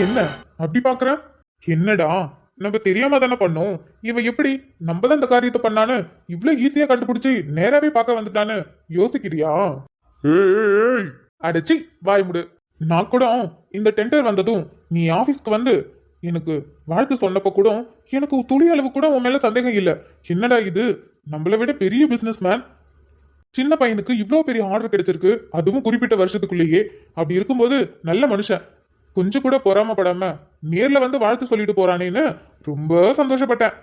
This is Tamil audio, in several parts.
என்ன அப்படி பாக்குற? என்னடா, நம்ம தெரியாம தானே பண்ணோம். இவ எப்படி நம்ம தான் இந்த காரியத்தை பண்ணான்னு இவ்வளவு ஈஸியா கண்டுபிடிச்சு நேராவே பார்க்க வந்துட்டான்னு யோசிக்கிறியா? ஏய் ஏய், ஏய். அடச்சி வாய் முடு. நான் கூட இந்த டெண்டர் வந்ததும் நீ ஆபீஸ்க்கு வந்து எனக்கு வாழ்த்து சொன்னப்ப கூட எனக்கு துளி அளவு கூட உன் மேல சந்தேகம் இல்ல. என்னடா இது, நம்மளை விட பெரிய பிசினஸ் மேன், சின்ன பையனுக்கு இவ்வளோ பெரிய ஆர்டர் கிடைச்சிருக்கு, அதுவும் குறிப்பிட்ட வருஷத்துக்குள்ளேயே. அப்படி இருக்கும்போது நல்ல மனுஷன், கொஞ்சம் கூட பொறாமப்படாம நேர்ல வந்து வாழ்த்து சொல்லிட்டு போறானேன்னு ரொம்ப சந்தோஷப்பட்டேன்.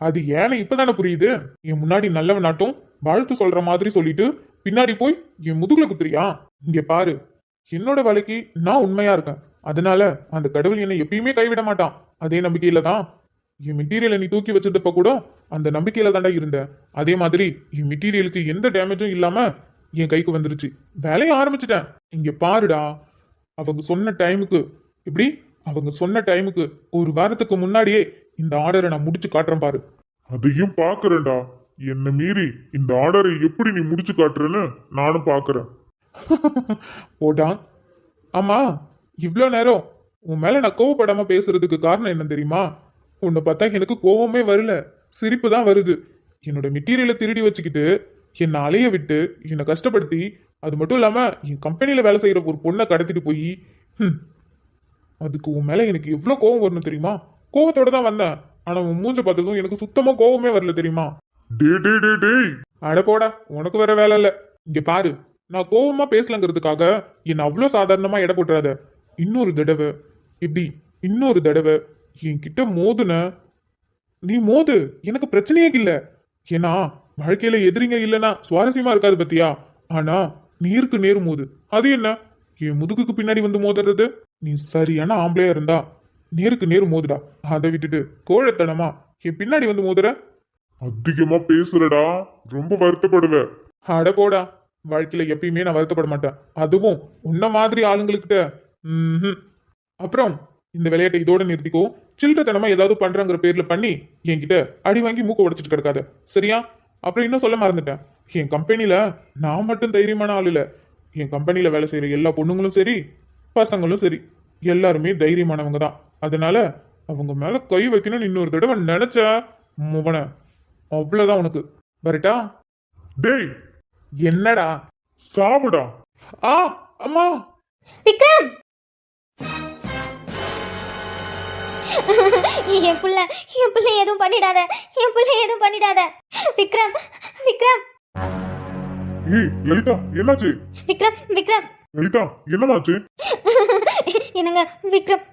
அது ஏன்னு இப்பதானே புரியுது. என் முன்னாடி நல்லவன் நாட்டும் வாழ்த்து சொல்ற மாதிரி சொல்லிட்டு பின்னாடி போய் என் முதுகுல குத்துறியா? இங்க பாரு, என்னோட வேலைக்கு நான் உண்மையா இருக்கேன். அதனால அந்த கடவுள் என்னை எப்பயுமே கைவிட மாட்டான். அதே நம்பிக்கையில தான் என் மெட்டீரியலை நீ தூக்கி வச்சிருந்தப்ப கூட அந்த நம்பிக்கையில தாண்டா இருந்த. அதே மாதிரி என் மெட்டீரியலுக்கு எந்த டேமேஜும் இல்லாம என் கைக்கு வந்துருச்சு. வேலையை ஆரம்பிச்சிட்டேன். இங்க பாருடா, அவங்க சொன்ன டைமுக்கு, இப்படி அவங்க சொன்ன டைமுக்கு ஒரு வாரத்துக்கு முன்னாடியே இந்த ஆர்டரை நான் முடிச்சு காட்டுறேன் பாரு. அதையும் பாக்குறேன்டா. என்ன மீறி இந்த ஆர்டரை எப்படி நீ முடிச்சு காட்டுறேன்னு நானும் பாக்குறேன். போடா. ஆமா, இவ்வளோ நேரம் உன் மேல நான் கோவப்படாம பேசுறதுக்கு காரணம் என்ன தெரியுமா? உன்னை பார்த்தா எனக்கு கோவமே வரல, சிரிப்பு தான் வருது. என்னோட மெட்டீரியலை திருடி வச்சுக்கிட்டு என்னை அலைய விட்டு என்னை கஷ்டப்படுத்தி, அது மட்டும் இல்லாம என் கம்பெனியில வேலை செய்யற ஒரு பொண்ணை கடத்திட்டு போய், அதுக்கு உன் மேல எனக்கு எவ்வளவு கோவம் வரணும் தெரியுமா? கோவத்தோட தான் வந்தேன். ஆனா உன் மூஞ்ச பார்த்ததும் எனக்கு சுத்தமா கோவமே வரல தெரியுமா? டே டே டே டேய், அட போடா, உனக்கு வேற வேலை இல்ல. இங்க பாரு, நான் கோவமா பேசலங்கிறதுக்காக என்ன அவ்வளோ சாதாரணமா எடை போட்டுறாத. இன்னொரு தடவை இப்படி இன்னொரு தடவை என்கிட்ட மோதுன, நீ மோது, எனக்கு பிரச்சனையே இல்ல. ஏன்னா வாழ்க்கையில எதிரிங்க இல்லைன்னா சுவாரஸ்யமா இருக்காது பத்தியா? ஆனா நேருக்கு நேர் மோது. அது என்ன, என் முதுகுக்கு பின்னாடி வந்து மோதுறது? நீ சரியான ஆம்பளையா இருந்தா நேருக்கு நேர் மோதுடா. அதை விட்டுட்டு கோழத்தனமா என் பின்னாடி வந்து மோதுற. அதிகமா பேசுறடா, ரொம்ப வருத்தப்படுவ. அட போடா, வாழ்க்கையில எப்பயுமே நான் வருத்தப்பட மாட்டேன், அதுவும் உன்ன மாதிரி ஆளுங்களுக்கிட்ட. அப்புறம் இந்த விளையாட்டை இதோட நிறுத்திக்கோ. சில்லறத்தனமா ஏதாவது பண்றங்கிற பேர்ல பண்ணி என்கிட்ட அடி வாங்கி மூக்க உடைச்சிட்டு கிடக்காத, சரியா? அப்புறம் இன்னும் சொல்ல மறந்துட்டேன், என் கம்பெனில நான் மட்டும் தைரியமான ஆள் இல்ல. என் கம்பெனில வேலை செய்யற எல்லா பொண்ணுங்களும் சரி, பசங்களும் சரி, எல்லாருமே தைரியமானவங்க தான். அதனால அவங்க மேல கை வைக்கணும்னு இன்னொரு தடவை நினைச்ச முவன, அவ்வளவுதான் உனக்கு. வரட்டா? டேய், என்னடா? சாவுடா. ஆ அம்மா. விக்ரம், என் புள்ள எதுவும் பண்ணிடாத, என் புள்ள எதுவும் பண்ணிடாத. விக்ரம், விக்ரம், ஏய் லலிதா, என்னாச்சு? விக்ரம், விக்ரம். லலிதா, என்னமாச்சு? என்னங்க,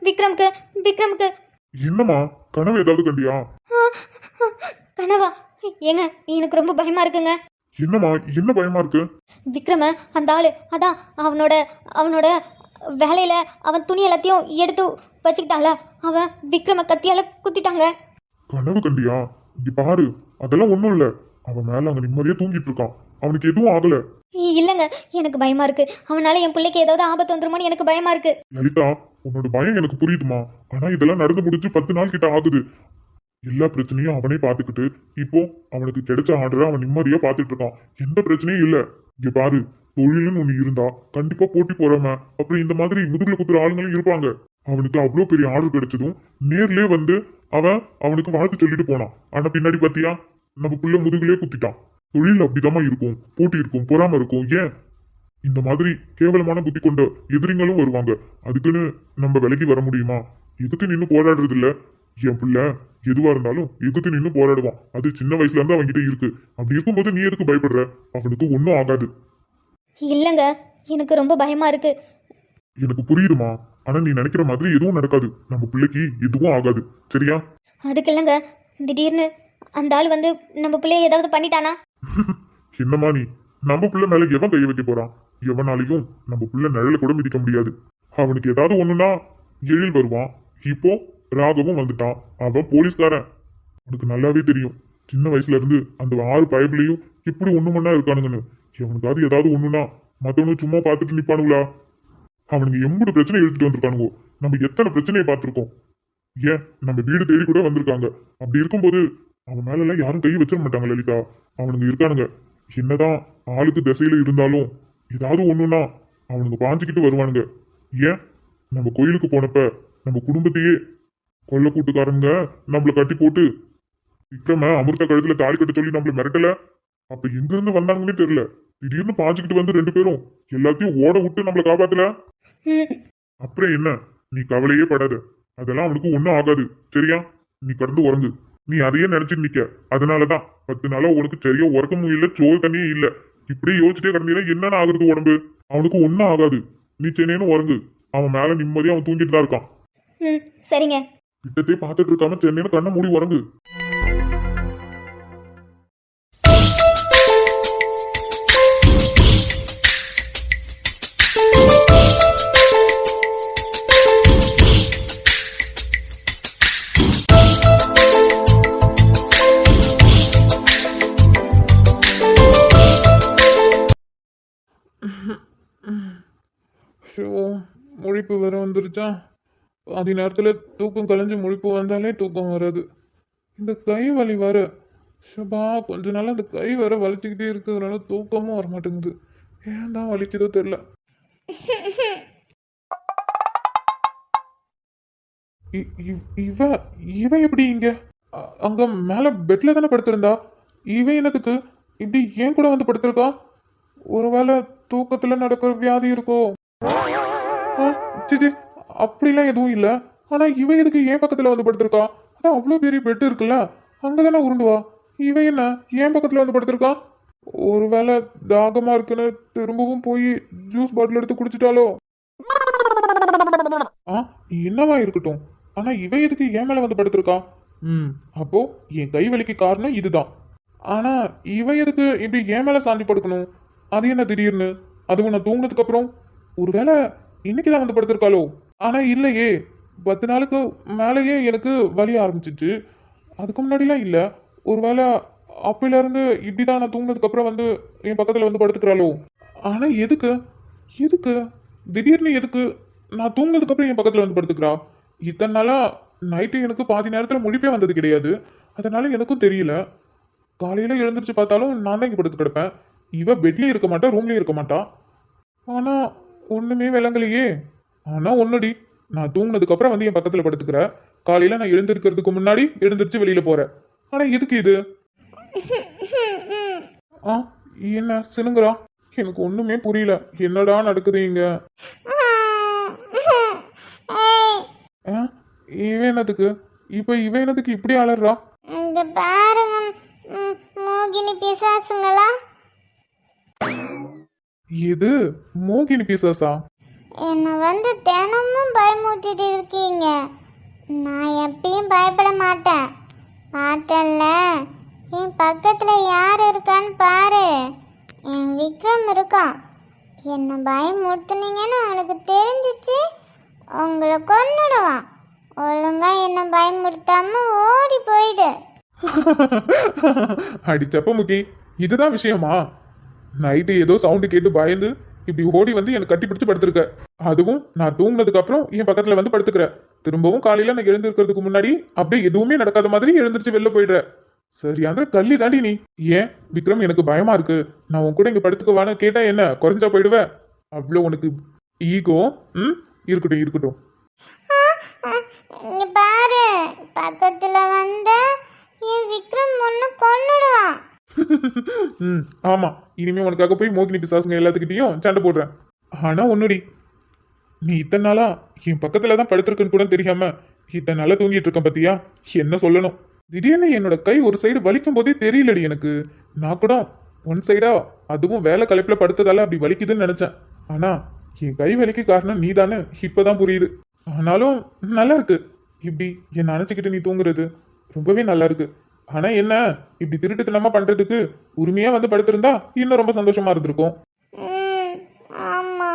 விக்ரம்க்கு என்னம்மா, கனவு ஏதாவது கண்டியா? கனவா? ஏங்க, எனக்கு ரொம்ப பயமா இருக்குங்க. என்னம்மா, என்ன பயமா இருக்கு? விக்ரம அந்த ஆளு, அதான் அவனோட வேலையில அவன் துணி எல்லாத்தையும் எடுத்து வச்சுக்கிட்டால, அவன் விக்ரம கத்தியால குத்திட்டாங்க. கனவு கண்டியா? இங்க பாரு, அதெல்லாம் ஒண்ணும் இல்ல. அவன் மேல அங்க நிம்மதியா தூங்கிட்டு இருக்கான். அவனுக்கு எதுவும் ஆகல. இல்லங்க, எனக்கு பயமா இருக்கு. அவனால என் பிள்ளைக்கு ஏதாவது ஆபத்து வந்துருமோன்னு எனக்கு பயமா இருக்கு. லலிதா, உன்னோட பயம் எனக்கு புரியுதுமா. ஆனா இதெல்லாம் நடந்து முடிஞ்சு 10 நாள் கிட்ட ஆகுது. எல்லா பிரச்சனையும் அவனே பாத்துக்கிட்டு இப்போ அவனுக்கு கிடைச்ச ஆர்டரை அவன் நிம்மதியா பாத்துட்டு இருக்கான். எந்த பிரச்சனையும் இல்ல. இங்க பாரு, தொழில்னு ஒண்ணு இருந்தா கண்டிப்பா போட்டி போறாம அப்புறம் இந்த மாதிரி முதுகுல குத்துற ஆளுங்களும் இருப்பாங்க. அவனுக்கு அவ்வளவு பெரிய ஆர்டர் கிடைச்சதும் நேர்லயே வந்து அவனுக்கு வாழ்த்து சொல்லிட்டு போனான். ஆனா பின்னாடி பாத்தியா, நம்ம புள்ள முதுகுலயே குத்திட்டான். தொழில் அப்படிதாம்மா இருக்கும், போட்டி இருக்கும், பொறாம இருக்கும். ஏன் இந்த மாதிரி கேவலமான புத்தி கொண்ட எதிரிங்களும் வருவாங்க. அதுக்குன்னு நம்ம விலகி வர முடியுமா? எதுக்கு நின்று போராடுறது இல்ல? என் பிள்ளை எதுவா இருந்தாலும் எதுக்கு நின்று போராடுவான். அது சின்ன வயசுல இருந்து அவன்கிட்ட இருக்கு. அப்படி இருக்கும்போது நீ எதுக்கு பயப்படுற? அவனுக்கு ஒன்னும் ஆகாது. இல்லங்க, எனக்கு ரொம்ப பயமா இருக்கு. எனக்கு புரியுதுமா. ஆனா நீ நினைக்கிற மாதிரி எதுவும் நடக்காது. நம்ம பிள்ளைக்கு எதுவும் ஆகாது, சரியா? அதுக்கு இல்லங்க, திடீர்னு அந்த ஆள் வந்து நம்ம பிள்ளைய ஏதாவது பண்ணிட்டானா? என்னம்மா நீ, நம்ம பிள்ளை மேல எவன் கைய வைக்க போறான்? எவனாலையும் நம்ம பிள்ளை நிழல கூட மிதிக்க முடியாது. அவனுக்கு ஏதாவது ஒண்ணுன்னா எழில் வருவான். இப்போ ராகவும் வந்துட்டான். அவன் போலீஸ்காரன். உனக்கு நல்லாவே தெரியும், சின்ன வயசுல இருந்து அந்த 6 பயபிளையும் இப்படி ஒண்ணு மண்ணா இருக்கானுங்கன்னு. அவனுக்காவது ஏதாவது ஒண்ணுன்னா மத்தவனு சும்மா பார்த்துட்டு நிப்பானுங்களா? அவனுக்கு எம்புடு பிரச்சனை எடுத்துட்டு வந்திருக்கானுங்க. நம்ம எத்தனை பிரச்சனையை பார்த்திருக்கோம். ஏன் நம்ம வீடு தேடி கூட வந்திருக்காங்க. அப்படி இருக்கும்போது அவன் மேல எல்லாம் யாரும் கை வச்சிட மாட்டாங்க லலிதா. அவனுங்க இருக்கானுங்க. என்னதான் ஆளுக்கு திசையில இருந்தாலும் ஏதாவது ஒண்ணுன்னா அவனுக்கு பாஞ்சுக்கிட்டு வருவானுங்க. ஏன் நம்ம கோயிலுக்கு போனப்ப நம்ம குடும்பத்தையே கொல்ல கூட்டுக்காரங்க நம்மள கட்டி போட்டு விக்ரம அமிர்த கழுத்துல தாலி கட்ட சொல்லி நம்மள மிரட்டல. அப்ப எங்க இருந்து வந்தாங்கன்னே தெரியல. திடீர்னு பாஞ்சுக்கிட்டு வந்து ரெண்டு பேரும் எல்லாத்தையும் ஓட விட்டு நம்மள காப்பாத்தல. ம், அப்புறம் என்ன, நீ கவலையே படாத. அதெல்லாம் அவனுக்கு ஒண்ணும் ஆகாது. சரியா? நீ கடந்து உறங்கு. நீ அதையே நினைச்சிட்டு நிக்க. அதனாலதான் 10 நாளா உனக்கு சரியா உறக்கமும் இல்ல, சோறு தண்ணியும் இல்ல. இப்படியே யோசிச்சுட்டே கிடந்தீங்கன்னா என்னன்னு ஆகுறது உடம்பு? அவனுக்கு ஒண்ணும் ஆகாது. நீ சென்னைன்னு உறங்கு. அவன் மேல நிம்மதியா அவன் தூங்கிட்டு தான் இருக்கான். ம், சரிங்க. கிட்டத்தே பார்த்துட்டு இருக்காம சென்னைன்னு கண்ணை மூடி உறங்கு. ஷோ, முழிப்பு வேற வந்துருச்சா? பாதி நேரத்தில் தூக்கம் கலைஞ்சு முழிப்பு வந்தாலே தூக்கம் வராது. இந்த கை வலி வேற. ஷபா, கொஞ்ச நாள் அந்த கை வேற வலிச்சுக்கிட்டே இருக்கிறதுனால தூக்கமும் வர மாட்டேங்குது. ஏன் தான் வலிக்குதோ தெரில. இவ இவ எப்படி இங்க? அங்க மேல பெட்ல தானே படுத்திருந்தா. இவ என்னத்துக்கு இப்படி ஏன் கூட வந்து படுத்திருக்கா? ஒருவேளை தூக்கத்துல நடக்கிற வியாதி இருக்கோ? சிச்சி, அப்படிலாம் எதுவும் இல்ல. ஆனா இவ எதுக்கு ஏன் பக்கத்துல வந்து படுத்திருக்கா? அதான் அவ்வளவு பெரிய பெட் இருக்குல்ல, அங்கதானே உருண்டுவா. இவ என்ன ஏன் பக்கத்துல வந்து படுத்திருக்கா? ஒருவேளை தாகமா இருக்குன்னு திரும்பவும் போய் ஜூஸ் பாட்டில் எடுத்து குடிச்சிட்டாலோ? என்னவா இருக்கட்டும். ஆனா இவ எதுக்கு ஏன் மேல வந்து படுத்திருக்கா? அப்போ என் கை வலிக்கு காரணம் இதுதான். ஆனா இவ எதுக்கு இப்படி ஏன் மேல சாந்தி படுக்கணும்? அது என்ன திடீர்னு? அதுவும் நான் தூங்கினதுக்கு அப்புறம். ஒருவேளை இன்னைக்குதான் வந்து படுத்திருக்காளோ? ஆனா இல்லையே, 10 நாளுக்கு மேலேயே எனக்கு வலி ஆரம்பிச்சிச்சு. அதுக்கு முன்னாடிலாம் இல்ல. ஒருவேளை அப்பையில இருந்து இப்படிதான் நான் தூங்கினதுக்கு அப்புறம் வந்து என் பக்கத்துல வந்து படுத்துக்கிறாளோ? ஆனா எதுக்கு எதுக்கு திடீர்னு எதுக்கு நான் தூங்கினதுக்கு அப்புறம் என் பக்கத்துல வந்து படுத்துக்கிறா? இத்தனை நாளா நைட்டு எனக்கு பாதி நேரத்துல முழிப்பே வந்தது கிடையாது. அதனால எனக்கும் தெரியல. காலையில எழுந்திரிச்சு பார்த்தாலும் நான் தான் இங்க படுத்து கிடப்பேன். இவ பெட்லயும் இருக்க மாட்டா, ரூம்லயும் இருக்க மாட்டா. ஆனா ஒண்ணுமே விளங்கலையே. ஆனா ஒண்ணுடி, நான் தூங்கினதுக்கு அப்புறம் வந்து என் பக்கத்துல படுத்துக்கிற. காலையில நான் எழுந்திருக்கிறதுக்கு முன்னாடி எழுந்திருச்சு வெளியில போறேன். ஆனா எதுக்கு இது? என்ன சினுங்குறா? எனக்கு ஒண்ணுமே புரியல. என்னடா நடக்குது இங்க? இவன் என்னதுக்கு இவ என்னதுக்கு இப்படி அலறா? இங்க பாருங்க, மோகினி பிசாசுங்களா? இது மோகினி பிசாசா? என்னை வந்து தினமும் பயமுறுத்திட்டு இருக்கீங்க. நான் எப்பயும் பயப்பட மாட்டேன். பார்த்தல்ல, என் பக்கத்துல யார் இருக்கான்னு பாரு. என் விக்ரம் இருக்கான். என்னை பயமுறுத்துனீங்கன்னு அவனுக்கு தெரிஞ்சிச்சு, உங்களை கொன்னுடுவான். ஒழுங்கா என்னை பயமுறுத்தாம ஓடி போயிடு. அடிச்சப்ப முக்கி, இதுதான் விஷயமா? நைட்டு ஏதோ சவுண்டு கேட்டு பயந்து இப்படி ஓடி வந்து எனக்கு கட்டி பிடிச்சு படுத்திருக்க. அதுவும் நான் தூங்கினதுக்கு அப்புறம் என் பக்கத்துல வந்து படுத்துக்கிற. திரும்பவும் காலையில நான் எழுந்திருக்கிறதுக்கு முன்னாடி அப்படியே எதுவுமே நடக்காத மாதிரி எழுந்திருச்சு வெளில போயிடுற. சரியான கள்ளி தாண்டி நீ. ஏன் விக்ரம், எனக்கு பயமா இருக்கு, நான் உன் கூட இங்க படுத்துக்குவான்னு கேட்டா என்ன குறைஞ்சா போயிடுவ? அவ்வளோ உனக்கு ஈகோ? இருக்கட்டும் இருக்கட்டும். இங்க பாரு, பக்கத்துல வந்த என் விக்ரம் ஒன்னு கொன்னுடுவான். ஆமா, இனிமே உனக்காக போய் மோகினி பிசாசுங்க எல்லாத்துக்கிட்டையும் சண்டை போடுறேன். ஆனா ஒன்னுடி, நீ இத்தனை நாளா என் பக்கத்துல தான் படுத்திருக்குன்னு கூட தெரியாம இத்தனை நாளா தூங்கிட்டு இருக்கேன் பத்தியா? என்ன சொல்லணும்? திடீர்னு என்னோட கை ஒரு சைடு வலிக்கும் போதே தெரியலடி எனக்கு. நான் கூட ஒன் சைடா, அதுவும் வேலை களைப்புல படுத்ததால அப்படி வலிக்குதுன்னு நினைச்சேன். ஆனா என் கை வலிக்கு காரணம் நீதானே இப்பதான் புரியுது. ஆனாலும் நல்லா இருக்கு இப்படி என்ன நினைச்சுக்கிட்டு நீ தூங்குறது. ரொம்பவே நல்லா இருக்கு. ஆனா என்ன, இப்படி திருட்டுத்தனமா பண்றதுக்கு உரிமையா வந்து படுத்திருந்தா இன்னும் ரொம்ப சந்தோஷமா இருந்திருக்கும். ஆமா.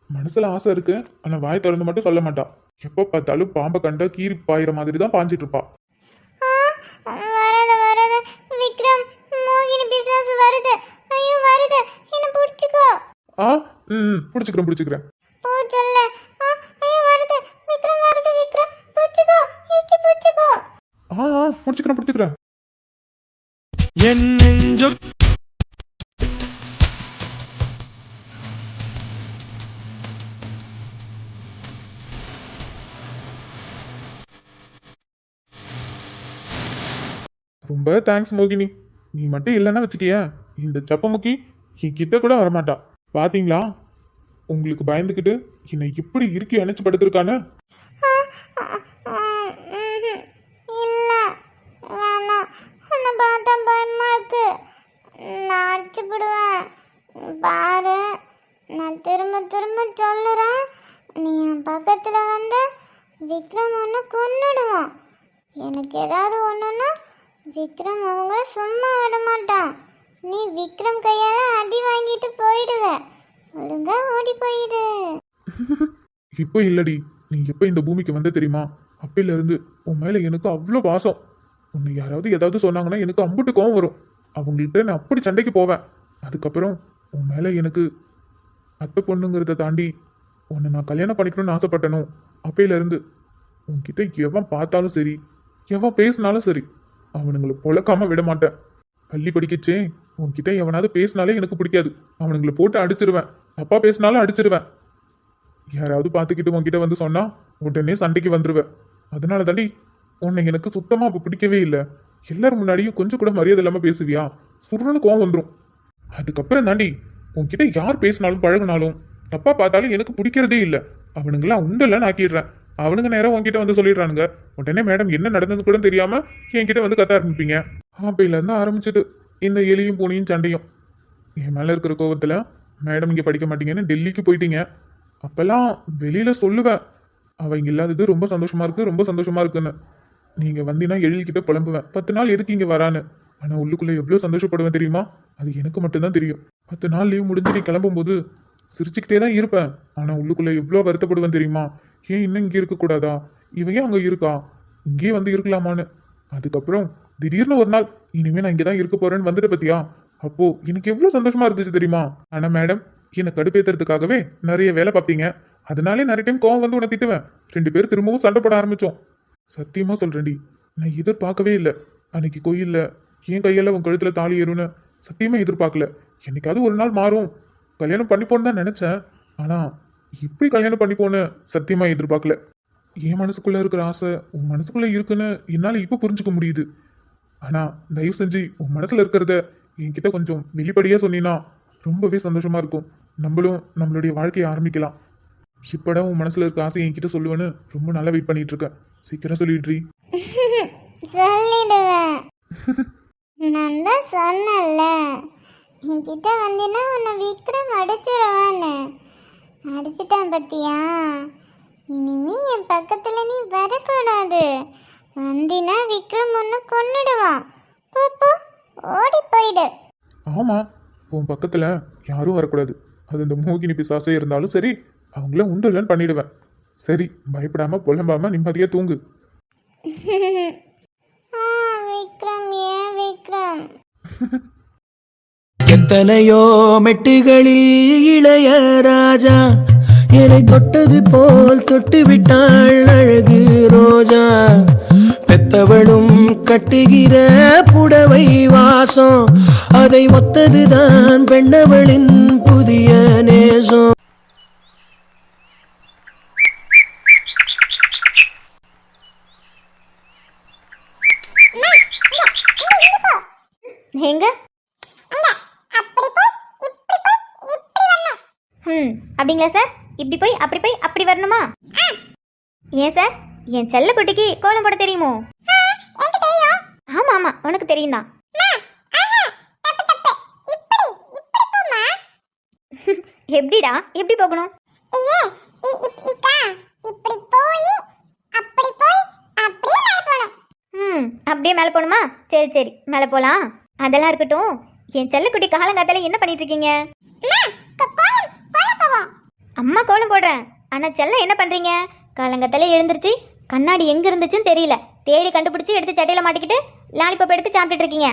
மனசுல ஆசை இருக்கு, ஆனா வாய் திறந்து மட்டும் சொல்ல மாட்டா. எப்ப பார்த்தாலும் பாம்பை கண்டா கீறி பாயிற மாதிரி தான் பாஞ்சிட்டு இருப்பா. வரது வரது விக்ரம், மோகினி பிசாசு வருது. ஐயோ வருது, என்ன புடிச்சுக்கோ. புடிச்சுக்கிறேன் புடிச்சுக்கிறேன். போச்சல்ல. ஐயோ வருது விக்ரம், வருது விக்ரம், புடிச்சுக்கோ, இக்கி புடிச்சுக்கோ. புடிச்சுக்கிறேன் புடிச்சுக்கிறேன். என் நெஞ்சு விக்ரம், ரொம்ப தேங்க்ஸ் மோகினி. நீ மட்டும் இல்லைன்னா வச்சுக்கிய இந்த சப்பமுக்கி என் கிட்ட கூட வரமாட்டா. பாத்தீங்களா உங்களுக்கு பயந்துக்கிட்டு என்னை இப்படி இறுக்கி அணைச்சு படுத்திருக்கானு. இல்ல வேணாம், உன்னை பார்த்தா பயமா இருக்கு. நான் அடிச்சுடுவேன் பாரு. நான் திரும்ப திரும்ப சொல்லுறேன், நீ என் பக்கத்துல வந்து விக்ரம் ஒன்று கொன்னுடுவான். எனக்கு ஏதாவது ஒன்றுன்னா விக்ரம் அவங்க சும்மா விட மாட்டான். நீ விக்ரம் கையால அடி வாங்கிட்டு போயிடுவ. ஒழுங்கா ஓடி போயிடு. இப்போ இல்லடி, நீ எப்போ இந்த பூமிக்கு வந்த தெரியுமா? அப்பையில இருந்து உன் மேல எனக்கு அவ்வளோ பாசம். உன்னை யாராவது ஏதாவது சொன்னாங்கன்னா எனக்கு அம்புட்டு கோவம் வரும். அவங்கள்ட்ட நான் அப்படி சண்டைக்கு போவேன். அதுக்கப்புறம் உன் மேல எனக்கு அத்தை பொண்ணுங்கிறத தாண்டி உன்னை நான் கல்யாணம் பண்ணிக்கணும்னு ஆசைப்பட்டனோ அப்பையில இருந்து உன்கிட்ட எவன் பார்த்தாலும் சரி, எவன் பேசினாலும் சரி, அவனுங்களை பொழக்காம விட மாட்டேன். பள்ளி படிக்கச்சே உன்கிட்ட எவனாவது பேசினாலே எனக்கு பிடிக்காது. அவனுங்களை போட்டு அடிச்சிருவேன். தப்பா பேசினாலும் அடிச்சிருவேன். யாராவது பார்த்துக்கிட்டு உன்கிட்ட வந்து சொன்னா உடனே சண்டைக்கு வந்துருவேன். அதனால தாண்டி உன்னை எனக்கு சுத்தமா அப்ப பிடிக்கவே இல்லை. எல்லாரும் முன்னாடியும் கொஞ்சம் கூட மரியாதை இல்லாம பேசுவியா, சுருன்னு கோவம் வந்துடும். அதுக்கப்புறம் தாண்டி உன்கிட்ட யார் பேசினாலும் பழகினாலும் தப்பா பார்த்தாலும் எனக்கு பிடிக்கிறதே இல்லை. அவனுங்களாம் உண்டெல்லாம் ஆக்கிடுறேன். அவனுங்க நேரம் உன்கிட்ட வந்து சொல்லிடுறானுங்க. உடனே மேடம் என்ன நடந்தது கூட தெரியாம என்கிட்ட வந்து கத்த ஆரம்பிப்பீங்க. அப்பையில இருந்து ஆரம்பிச்சது இந்த எலியும் பூனையும் சண்டையும். என் மேல இருக்கிற கோவத்துல மேடம் இங்க படிக்க மாட்டீங்கன்னு டெல்லிக்கு போயிட்டீங்க. அப்பெல்லாம் வெளியில சொல்லுவேன், அவங்க இல்லாதது ரொம்ப சந்தோஷமா இருக்கு, ரொம்ப சந்தோஷமா இருக்குன்னு. நீங்க வந்தீங்கன்னா எழில்கிட்ட புலம்புவேன், 10 நாள் எதுக்கு இங்க வரான்னு. ஆனா உள்ளுக்குள்ள எவ்வளவு சந்தோஷப்படுவேன் தெரியுமா? அது எனக்கு மட்டும்தான் தெரியும். 10 நாள் லீவ் முடிஞ்சு நீ கிளம்பும்போது சிரிச்சுக்கிட்டே தான் இருப்பேன். ஆனா உள்ளுக்குள்ள எவ்வளவு வருத்தப்படுவேன் தெரியுமா? ஏன் இன்னும் இங்கே இருக்கக்கூடாதா, இவன் ஏன் அங்க இருக்கா, இங்கே வந்து இருக்கலாமான்னு. அதுக்கப்புறம் திடீர்னு ஒரு நாள் இனிமே நான் இங்கதான் இருக்க போறேன்னு வந்துட்டு பத்தியா, அப்போ எனக்கு எவ்வளவு சந்தோஷமா இருந்துச்சு தெரியுமா? ஆனா மேடம் என்னை கடுப்பேத்துறதுக்காகவே நிறைய வேலை பார்ப்பீங்க. அதனாலே நிறைய டைம் கோவம் வந்து உன்னை திட்டுவேன். 2 பேரும் திரும்பவும் சண்டை போட ஆரம்பிச்சோம். சத்தியமா சொல்றேன்டி, நான் எதிர்பார்க்கவே இல்லை. அன்னைக்கு கோயில்ல என் கையால உன் கழுத்துல தாலி ஏறும்னு சத்தியமா எதிர்பார்க்கல. என்னைக்காவது ஒரு நாள் மாறும், கல்யாணம் பண்ணிப்போன்னு தான் நினைச்சேன். ஆனா இப்படி கல்யாணம் பண்ணிப்போன்னு சத்தியமா எதிர்பார்க்கல. என் மனசுக்குள்ள இருக்கிற ஆசை உன் மனசுக்குள்ள இருக்குன்னு என்னால இப்ப புரிஞ்சுக்க முடியுது. ஆனா தயவு செஞ்சு உன் மனசுல இருக்கிறத என்கிட்ட கொஞ்சம் வெளிப்படையா சொன்னீங்கன்னா ரொம்பவே சந்தோஷமா இருக்கும். நம்மளும் நம்மளுடைய வாழ்க்கையை ஆரம்பிக்கலாம். இப்படா உன் மனசுல இருக்க ஆசை என்கிட்ட சொல்லுவேன்னு ரொம்ப நல்லா வெயிட் பண்ணிட்டு இருக்கேன். சீக்கிரம் சொல்லிடுறீ. சொல்லிடுவேன். நான் தான் சொன்னேன்ல, என்கிட்ட வந்தீங்கன்னா உன்னை விக்ரம் அடிச்சிருவான்னு. அடிச்சிட்டான் பத்தியா? இனிமே என் பக்கத்துல நீ வரக்கூடாது. வந்தினா விக்ரம் ஒன்று கொன்னுடுவான். போ, ஓடி போயிடு. ஆமா, உன் பக்கத்துல யாரும் வரக்கூடாது. அது இந்த மோகினி பிசாசே இருந்தாலும் சரி, அவங்கள உண்டு இல்லைன்னு பண்ணிடுவேன். சரி, பயப்படாம புலம்பாம நிம்மதியா தூங்கு. விக்ரம், ஏன் விக்ரம்? எத்தனையோ மெட்டுகளில் இளைய ராஜா என்னை தொட்டது போல் தொட்டு விட்டாள் அழகு ரோஜா. பெத்தவளும் கட்டுகிற புடவை வாசம், அதை ஒத்ததுதான் பெண்ணவளின் புதிய நேசம். எங்க? அப்படிங்களா சார்? இப்படி போய் அப்படி போய் அப்படி வரணுமா? ஏன் சார், என் செல்ல குட்டிக்கு கோலம் போட தெரியுமோ? ஆமா ஆமா, உனக்கு தெரியும் தான். எப்படிடா, எப்படி போகணும்? அப்படியே மேலே போகணுமா? சரி சரி, மேலே போகலாம். அதெல்லாம் இருக்கட்டும், என் செல்லக்குட்டி காலங்காத்தால என்ன பண்ணிட்டு இருக்கீங்க? அம்மா கோலம் போடுறேன். ஆனா செல்லம் என்ன பண்றீங்க? காலங்காத்தால எழுந்திருச்சு கண்ணாடி எங்க இருந்துச்சுன்னு தெரியல, தேடி கண்டுபிடிச்சு எடுத்து சட்டையில மாட்டிக்கிட்டு லாலிபாப் எடுத்து சாப்பிட்டுட்டு இருக்கீங்க.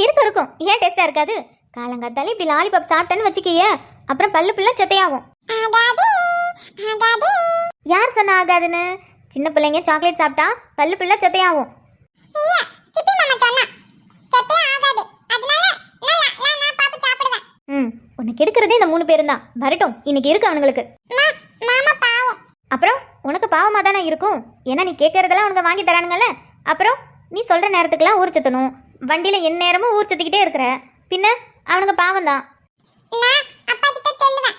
இருக்கும் இருக்கும், ஏன் டேஸ்டா இருக்காது? காலங்காத்தால இப்படி லாலிபாப் சாப்பிட்டேன்னு வச்சுக்கிய, அப்புறம் பல்லு பிள்ளை சொத்தையாகும். யார் சொன்னா ஆகாதுன்னு? சின்ன பிள்ளைங்க சாக்லேட் சாப்பிட்டா பல்லு பிள்ளை சொத்தையாகும். உனக்கு எடுக்கிறதே இந்த 3 பேரும் தான். வரட்டும், இன்னைக்கு இருக்கு அவனுங்களுக்கு. அப்புறம் உனக்கு பாவமாக தானே இருக்கும். ஏன்னா நீ கேட்கறதெல்லாம் உனக்கு வாங்கி தரானுங்கல்ல. அப்புறம் நீ சொல்கிற நேரத்துக்குலாம் ஊர் சுற்றணும். வண்டியில் என் நேரமும் ஊர் சுற்றிக்கிட்டே இருக்கிற. பின்ன அவனுங்க பாவம் தான். நான் அப்பா கிட்ட சொல்லுவேன்.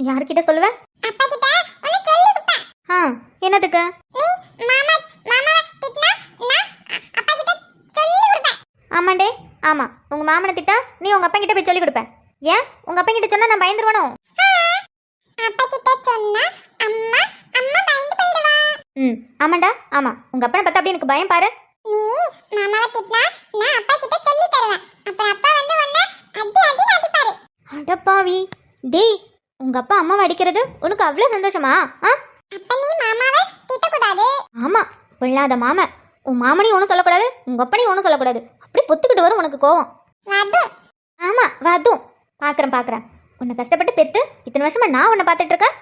யார்கிட்ட சொல்லுவேன்? அப்பா கிட்ட ஒன்னு சொல்லி விட்டேன். ஆ, என்னதுக்கு? நீ மாமா திட்டினா நான் அப்பா கிட்ட சொல்லி விடுவேன். ஆமாண்டே, ஆமாம். உங்கள் மாமனை திட்டா நீ உங்கள் அப்பா கிட்ட போய் சொல்லி கொடுப்ப. ஏன் உங்கள் அப்பா கிட்ட சொன்னால் நான் பயந்துருவானோ? அப்பா கிட்ட சொன்னா அம்மா பயந்து போயிடுவா. ஆமாண்டா, ஆமாம். உங்கள் அப்பனை பார்த்தா அப்படியே எனக்கு பயம் பாரு. நீ மாமாவை திட்டினா நான் அப்பா கிட்ட சொல்லி தருவேன். அப்புறம் அப்பா வந்து உன்னை அடி அடிப்பாரு. அடப்பாவி, டேய், உங்கள் அப்பா அம்மாவை அடிக்கிறது உனக்கு அவ்வளோ சந்தோஷமா? ஆ, அப்ப நீ மாமாவை திட்டக்கூடாது. ஆமாம். பொல்லாத மாமன். உன் மாமனையும் ஒன்றும் சொல்லக்கூடாது, உங்கள் அப்பனையும் ஒன்றும் சொல்லக்கூடாது. அப்படியே பொத்துக்கிட்டு வரும் உனக்கு கோவம். வது ஆமாம், வதும். பார்க்குறேன். உன்னை கஷ்டப்பட்டு பெற்று இத்தனை வருஷமா நான் உன்னை பார்த்துட்டு இருக்கேன்.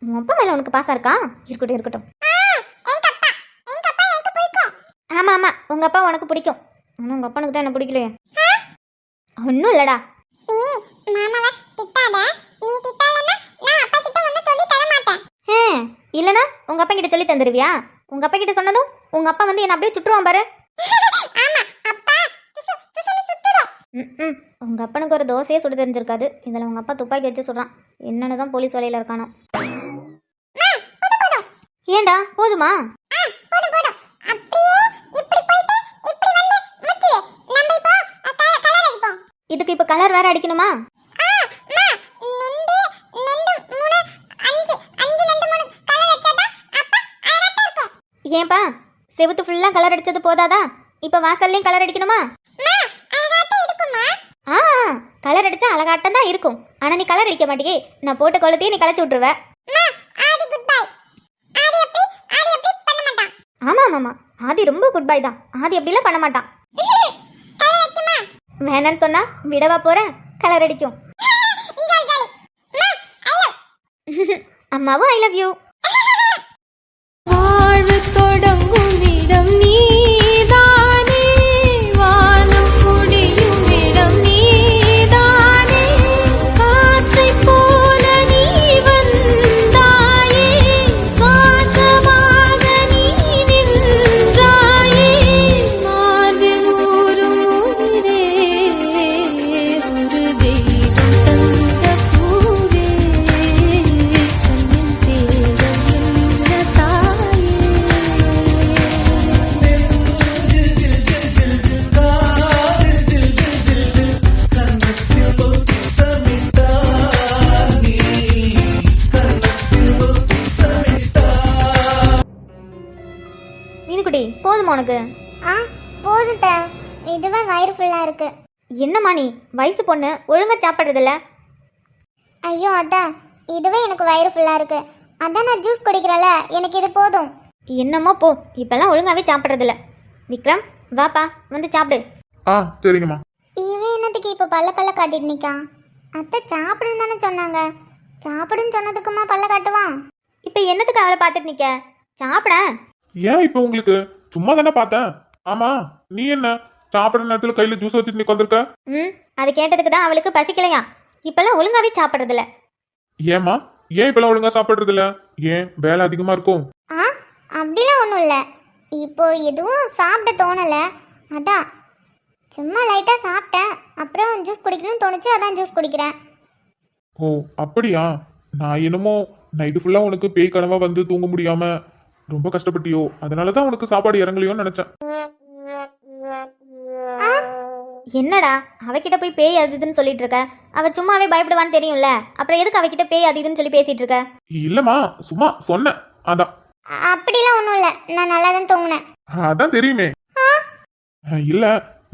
உன் அப்பா மேலே உனக்கு பாசம் இருக்கா? இருக்கட்டும். எங்க அப்பா எனக்கு பிடிக்கும். ஆமாம், உங்கள் அப்பா உனக்கு பிடிக்கும். ஆனால் உங்கள் அப்பனுக்கு தான் என்ன பிடிக்கலையே. ஒன்றும் இல்லைடா. நீ மாமாவை திட்டாத. நீ திட்டாலன்னா நான் அப்பா கிட்ட ஒன்னு சொல்லி தர மாட்டேன். இல்லைனா உங்கள் அப்பா கிட்ட சொல்லி தந்துடுவியா? உங்கள் அப்பா கிட்ட சொன்னதும் உங்கள் அப்பா வந்து என்னை அப்படியே சுற்றுவான் பாரு. ஆமா, அப்பா சுத்துறோம். உங்கள் அப்பனுக்கு ஒரு தோசையே சுடு தெரிஞ்சிருக்காது. இதில் உங்கள் அப்பா துப்பாக்கி வச்சு சுடுறான். என்னன்னு தான் போலீஸ் வேலையில் இருக்கானோ. ஏண்டா, போதுமா? போதும். அப்படியே இப்படி போயிட்டு இப்படி வந்து முச்சு. நம்ம இப்போ கலர் அடிப்போம். இதுக்கு இப்போ கலர் வேற அடிக்கணுமா? அம்மா, நெண்டு 3 5 நெண்டு 3 கலர் அடிச்சா அப்பா அழகா இருக்கும். ஏன்பா, செவுத்து ஃபுல்லாக கலர் அடிச்சது போதாதா? இப்போ வாசல்லையும் கலர் அடிக்கணுமா? அம்மா, அழகாட்ட இருக்குமா? ஆ, கலர் அடிச்சா அழகாட்டம் தான் இருக்கும். ஆனால் நீ கலர் அடிக்க மாட்டேயே. நான் போட்ட குளத்தையும் நீ களைச்சி விட்ருவ. அம்மா, ஆதி குட் பை. ஆதி எப்படி பண்ண மாட்டான். ஆமாம். ஆதி ரொம்ப குட் பாய் தான். ஆதி அப்படிலாம் பண்ண மாட்டான். கலர் அடிக்குமா? வேணான்னு சொன்னா விடவா போகிறேன்? கலர் அடிக்கும். ஜாலி. அம்மா, ஐ லவ். அம்மாவும் ஐ லவ் யூ. வாழ்வு தொடங்கும் இடம் நீதானே, வானம் முடியும் இடம் நீதானே, காற்றைப் போல நீ வந்தாயே, சுவாசமாக நீ நின்றாயே, மார்பில் ஊறும் உயிரே, ஒரு தெய்வம் தந்த பூவே, கண்ணின் தேடல் என்ற தாயே. மீனுக்குட்டி, போதுமா உனக்கு? போதும் தா. இதுவே வயிறு ஃபுல்லா இருக்கு. என்னம்மா நீ வயசு பொண்ணு, ஒழுங்கா சாப்பிட்றதில்ல? ஐயோ அதான், இதுவே எனக்கு வயிறு ஃபுல்லா இருக்கு. அதான் நான் ஜூஸ் குடிக்கிறல, எனக்கு இது போதும். என்னமோ போ. இப்பெல்லாம் ஒழுங்காவே சாப்பிட்றதில்ல. விக்ரம், வாப்பா, வந்து சாப்பிடு. ஆ, சரிங்கம்மா. இவன் என்னத்துக்கு இப்ப பல்ல காட்டிட்டு நிக்கான்? அத்தை சாப்பிடுன்னு தானே சொன்னாங்க. சாப்பிடுன்னு சொன்னதுக்குமா பல்ல காட்டுவான்? இப்போ என்னத்துக்கு அவளை பார்த்துட்டு நிற்க? சாப்பிட. ஏன் இப்போ உங்களுக்கு சும்மா தானே பார்த்தேன். ஆமா, நீ என்ன சாப்பிட்ற நேரத்தில் கையில் ஜூஸ் வச்சுட்டு நீ வந்திருக்க? அது கேட்டதுக்கு தான் அவளுக்கு பசிக்கலையா. இப்பெல்லாம் ஒழுங்காவே சாப்பிட்றதில்ல. ஏம்மா, ஏன் இப்பெல்லாம் ஒழுங்கா சாப்பிட்றது இல்ல? ஏன் வேலை அதிகமா இருக்கும்? அப்படிலாம் ஒன்றும் இல்லை. இப்போ எதுவும் சாப்பிட தோணலை, அதான் சும்மா லைட்டாக சாப்பிட்டேன். அப்புறம் ஜூஸ் குடிக்கணும்னு தோணுச்சு, அதான் ஜூஸ் குடிக்கிறேன். ஓ, அப்படியா? நான் என்னமோ நைட்டு ஃபுல்லா உனக்கு பேய் கனவா வந்து தூங்க முடியாம ரொம்ப கஷ்டப்பட்டியோ, அதனாலதான் உனக்கு சாப்பாடு இறங்கலையோன்னு நினைச்சேன். என்னடா அவகிட்ட போய் பேய் அது இதுன்னு சொல்லிட்டு இருக்க? அவ சும்மாவே பயப்படுவான்னு தெரியும்ல, அப்புறம் எதுக்கு அவகிட்ட பேய் அது இதுன்னு சொல்லி பேசிட்டு இருக்க? இல்லம்மா, சும்மா சொன்னேன். அதான் அப்படிலாம் ஒன்றும் இல்லை, நான் நல்லா தான் தூங்கினேன். அதான் தெரியுமே. இல்ல,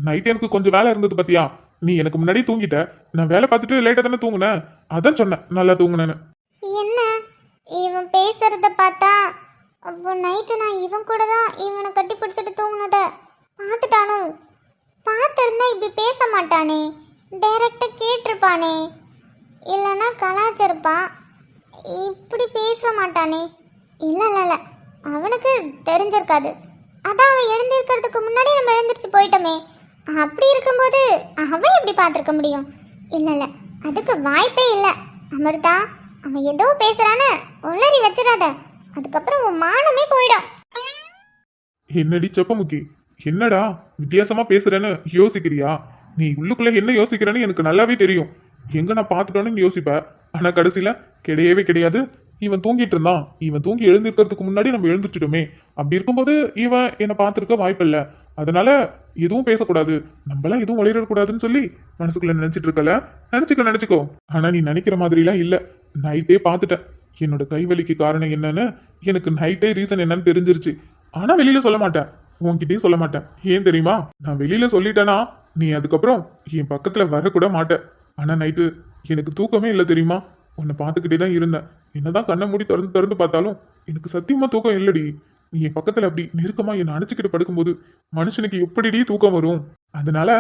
நைட் எனக்கு கொஞ்சம் வேலை இருந்தது பத்தியா. நீ எனக்கு முன்னாடி தூங்கிட்ட, நான் வேலை பார்த்துட்டு லேட்டா தானே தூங்குனேன். அதான் சொன்னேன் நல்லா தூங்குனேன்னு. என்ன இவன் பேசுறத பார்த்தா அப்போ நைட்டு நான் இவன் கூட தான் இவனை கட்டி பிடிச்சிட்டு தூங்குனத பார்த்துட்டானோ? பார்த்துருந்தா இப்படி பேச மாட்டானே, டைரக்டா கேட்டிருப்பானே, இல்லைன்னா கலாச்சிருப்பான். இப்படி பேச மாட்டானே. இல்லை அவனுக்கு தெரிஞ்சிருக்காது. அதான் அவன் எழுந்திருக்கிறதுக்கு முன்னாடி நம்ம எழுந்திரிச்சு போயிட்டோமே. அப்படி இருக்கும்போது அவன் எப்படி பார்த்துருக்க முடியும்? இல்லை அதுக்கு வாய்ப்பே இல்லை. அமிர்தா, அவன் ஏதோ பேசுறான்னு உளறி வச்சிடாத, அதுக்கப்புறம் உன் மானமே போயிடும். என்னடி செப்பமுக்கி, என்னடா வித்தியாசமா பேசுறேன்னு யோசிக்கிறியா? நீ உள்ளுக்குள்ள என்ன யோசிக்கிறேன்னு எனக்கு நல்லாவே தெரியும். எங்க நான் பார்த்துட்டோன்னு யோசிப்ப, ஆனா கடைசியில கிடையவே கிடையாது. இவன் தூங்கிட்டு இருந்தான், இவன் தூங்கி எழுந்திருக்கிறதுக்கு முன்னாடி நம்ம எழுந்துட்டுமே. அப்படி இருக்கும்போது இவன் என்னை பார்த்துருக்க வாய்ப்பில்லை. அதனால எதுவும் பேசக்கூடாது, நம்மளாம் எதுவும் வளரக்கூடாதுன்னு சொல்லி மனசுக்குள்ள நினைச்சிட்டு இருக்கல. நினைச்சுக்கோ. ஆனா நீ நினைக்கிற மாதிரிலாம் இல்ல. நைட்டே பார்த்துட்டேன் என்னோட கைவலிக்கு காரணம் என்னன்னு. எனக்கு நைட்டே ரீசன் என்னன்னு தெரிஞ்சிருச்சு. ஆனா வெளியில சொல்ல மாட்டேன், உன்கிட்டயும் சொல்ல மாட்டேன். ஏன் தெரியுமா? நான் வெளியில சொல்லிட்டேன்னா நீ அதுக்கப்புறம் என் பக்கத்துல வரக்கூட மாட்டேன். ஆனா நைட்டு எனக்கு தூக்கமே இல்லை தெரியுமா? உன்னை பார்த்துக்கிட்டே தான் இருந்தேன். என்னதான் கண்ணை மூடி திறந்து பார்த்தாலும் எனக்கு சத்தியமா தூக்கம் இல்லடி. நீ என் பக்கத்துல அப்படி நெருக்கமா என்னை அணைச்சிக்கிட்டு படுக்கும்போது மனுஷனுக்கு எப்படிடி தூக்கம் வரும்? அதனால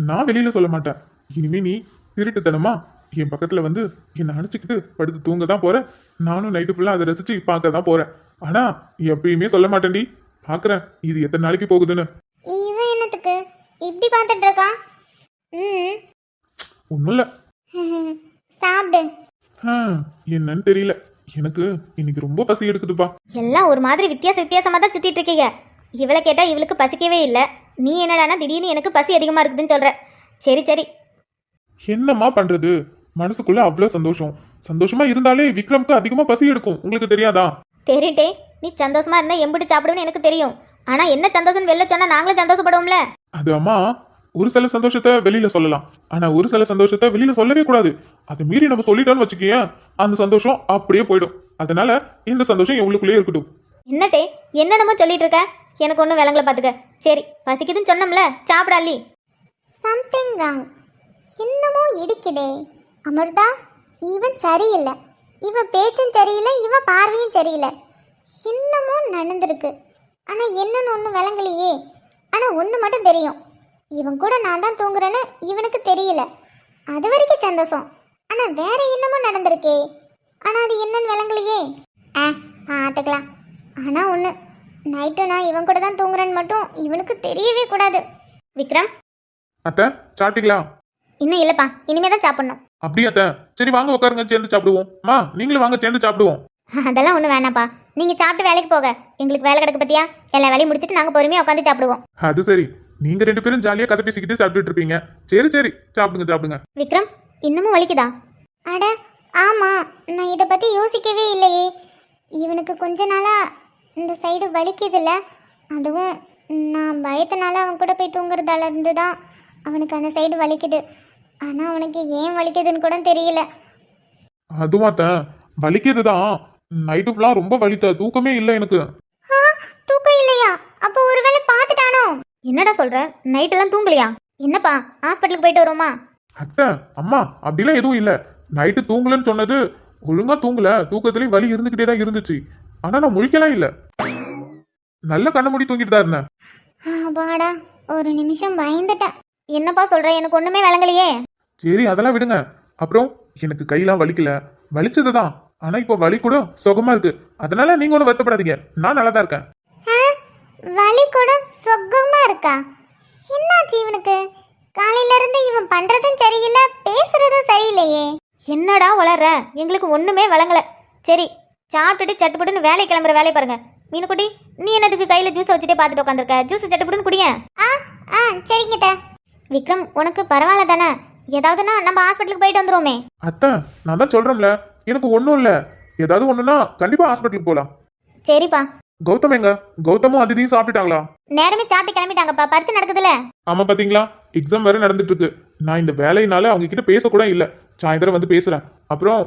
நான் வெளியில சொல்ல மாட்டேன். இனிமே நீ திருட்டுத்தனமா என் பக்கத்துல வந்து என்னை அணைச்சிக்கிட்டு படுத்து தூங்க தான் போற. நானும் நைட்டு ஃபுல்லா அதை ரசிச்சு பார்க்க தான் போறேன். ஆனா எப்பயுமே சொல்ல மாட்டேன்டி. பாக்குறேன் இது எத்தனை நாளைக்கு போகுதுன்னு. இவன் என்னத்துக்கு இப்படி பார்த்துட்டு இருக்கான்? ஒன்றும் இல்லை. சாப்பிடு. என்னன்னு தெரியல, எனக்கு இன்னைக்கு ரொம்ப பசி எடுக்குதுப்பா. எல்லாம் ஒரு மாதிரி வித்தியாசமா தான் சுத்திட்டு இருக்கீங்க. இவளை கேட்டா இவளுக்கு பசிக்கவே இல்லை. நீ என்னடானா திடீர்னு எனக்கு பசி அதிகமா இருக்குதுன்னு சொல்ற. சரி என்னம்மா பண்றது, மனசுக்குள்ள அவ்வளோ சந்தோஷமா இருந்தாலே விக்ரம்க்கு அதிகமா பசி எடுக்கும். உங்களுக்கு தெரியாதா? தெரியுட்டே, நீ சந்தோஷமா இருந்தா எம்பிட்டு சாப்பிடுவேன்னு எனக்கு தெரியும். ஆனா என்ன சந்தோஷம் வெளில சொன்னா நாங்களும் சந்தோஷப்படுவோம்ல. அது அம்மா, ஒரு சில சந்தோஷத்தை வெளியில சொல்லலாம், ஆனா ஒரு சில சந்தோஷத்தை வெளியில சொல்லவே கூடாது. அதை மீறி நம்ம சொல்லிட்டோம்னு வச்சுக்கோங்க, அந்த சந்தோஷம் அப்படியே போயிடும். அதனால இந்த சந்தோஷம் என் உள்ளுக்குள்ளேயே இருக்கட்டும். என்னட்டே என்னென்னமோ சொல்லிட்டு இருக்க, எனக்கு ஒன்றும் விளங்கல பாத்துக்க. சரி பசிக்குதுன்னு சொன்னோம்ல, சாப்பிடாலி. Something wrong. என்னமோ இடிக்குதே. அமிர்தா, இவன் சரியில்லை. இவன் பேச்சும் சரியில்லை, இவன் பார்வையும் சரியில்லை. என்னமோ நடந்திருக்கு. ஆனா என்னன்னு ஒன்றும் விளங்கலையே. ஆனா ஒன்று மட்டும் தெரியும், இவன் கூட நான் தான் தூங்குறேன்னு இவனுக்கு தெரியல. அது வரைக்கும் சந்தோஷம். ஆனா வேற என்னமோ நடந்திருக்கே. ஆனா அது என்னன்னு விளங்கலையே. பார்த்துக்கலாம். ஆனா ஒன்று, நைட்டு நான் இவன் கூட தான் தூங்குறேன்னு மட்டும் இவனுக்கு தெரியவே கூடாது. விக்ரம், அத்தை சாப்பிட்டீங்களா? இன்னும் இல்லப்பா, இனிமே தான் சாப்பிடணும். அப்படியா அத்தை? சரி வாங்க உட்காருங்க, சேர்ந்து சாப்பிடுவோம். நீங்களும் வாங்க, சேர்ந்து சாப்பிடுவோம். அதெல்லாம் ஒன்றும் வேணாப்பா, நீங்க சாப்பிட்டு வேலைக்கு போக. எங்களுக்கு வேலை கிடக்கு பத்தியா? எல்லா வேலையும் முடிச்சிட்டு நாங்க பொறுமையா உட்காந்து சாப்பிடுவோம். அது சரி, நீங்க 2 பேரும் ஜாலியா கதை பேசிக்கிட்டு சாப்பிட்டுட்டு இருப்பீங்க. சரி சாப்பிடுங்க. விக்ரம், இன்னமும் வலிக்குதா? அட ஆமா, நான் இதை பற்றி யோசிக்கவே இல்லையே. இவனுக்கு கொஞ்ச நாளா இந்த சைடு வலிக்குதுல்ல, அதுவும் நான் பயத்தினால அவன் கூட போய் தூங்குறதால இருந்து தான் அவனுக்கு அந்த சைடு வலிக்குது. ஆனால் அவனுக்கு ஏன் வலிக்குதுன்னு கூட தெரியல. அதுவும் அத்தை வலிக்குதுதான். நைட்டு ஃபுல்லா ரொம்ப வலித்த, தூக்கமே இல்லை எனக்கு. தூக்கம் இல்லையா? அப்போ ஒருவேளை பார்த்துட்டானோ? என்னடா சொல்ற? நைட் எல்லாம் தூங்கலையா? என்னப்பா ஹாஸ்பிட்டலுக்கு போயிட்டு வருவோமா? அத்தை அம்மா அப்படிலாம் எதுவும் இல்லை. நைட்டு தூங்கலன்னு சொன்னது ஒழுங்கா தூங்கல, தூக்கத்துலயும் வலி இருந்துகிட்டே தான் இருந்துச்சு. ஆனா நான் முழிக்கலாம் இல்லை, நல்ல கண்ண மூடி தூங்கிட்டு தான் இருந்தேன். பாடா, ஒரு நிமிஷம் பயந்துட்டேன். என்னப்பா சொல்ற? எனக்கு ஒண்ணுமே விளங்கலையே. சரி அதெல்லாம் விடுங்க. அப்புறம் எனக்கு கையெல்லாம் வலிக்கல, வலிச்சதுதான். ஆனா இப்போ வலி கூட சுகமா இருக்கு. அதனால நீங்க ஒன்றும் வருத்தப்படாதீங்க, நான் நல்லா தான் இருக்கேன். வலி கூட சொக்கமா இருக்கா? என்னாச்சு இவனுக்கு? காலையில இருந்து இவன் பண்றதும் சரியில்லை, பேசுறதும் சரியில்லையே. என்னடா வளர்ற? எங்களுக்கு ஒண்ணுமே விளங்கல. சரி சாப்பிட்டுட்டு சட்டுப்பட்டுன்னு வேலை கிளம்புற வேலையை பாருங்க. மீனுக்குட்டி, நீ என்னதுக்கு கையில ஜூஸ் வச்சுட்டே பார்த்துட்டு உட்காந்துருக்க? ஜூஸ் சட்டுப்பட்டுன்னு குடிங்க. சரிங்கட்ட. விக்ரம், உனக்கு பரவாயில்ல தானே? ஏதாவதுன்னா நம்ம ஹாஸ்பிட்டலுக்கு போயிட்டு வந்துருவோமே. அத்தை நான் தான் சொல்றேன்ல, எனக்கு ஒன்றும் இல்லை. ஏதாவது ஒண்ணுன்னா கண்டிப்பா ஹாஸ்பிட்டலுக்கு போகலாம். சரிப்பா. கௌதம் எங்க? கௌதமும் அதிதியும் சாப்பிட்டுட்டாங்களா? நேரமே சாப்பிட்டு கிளம்பிட்டாங்கப்பா, பரிசு நடக்குதுல்ல. ஆமா பாத்தீங்களா, எக்ஸாம் வேற நடந்துட்டு இருக்கு. நான் இந்த வேலையினால அவங்க கிட்ட பேசக்கூட இல்லை. சாயந்தரம் வந்து பேசுறேன். அப்புறம்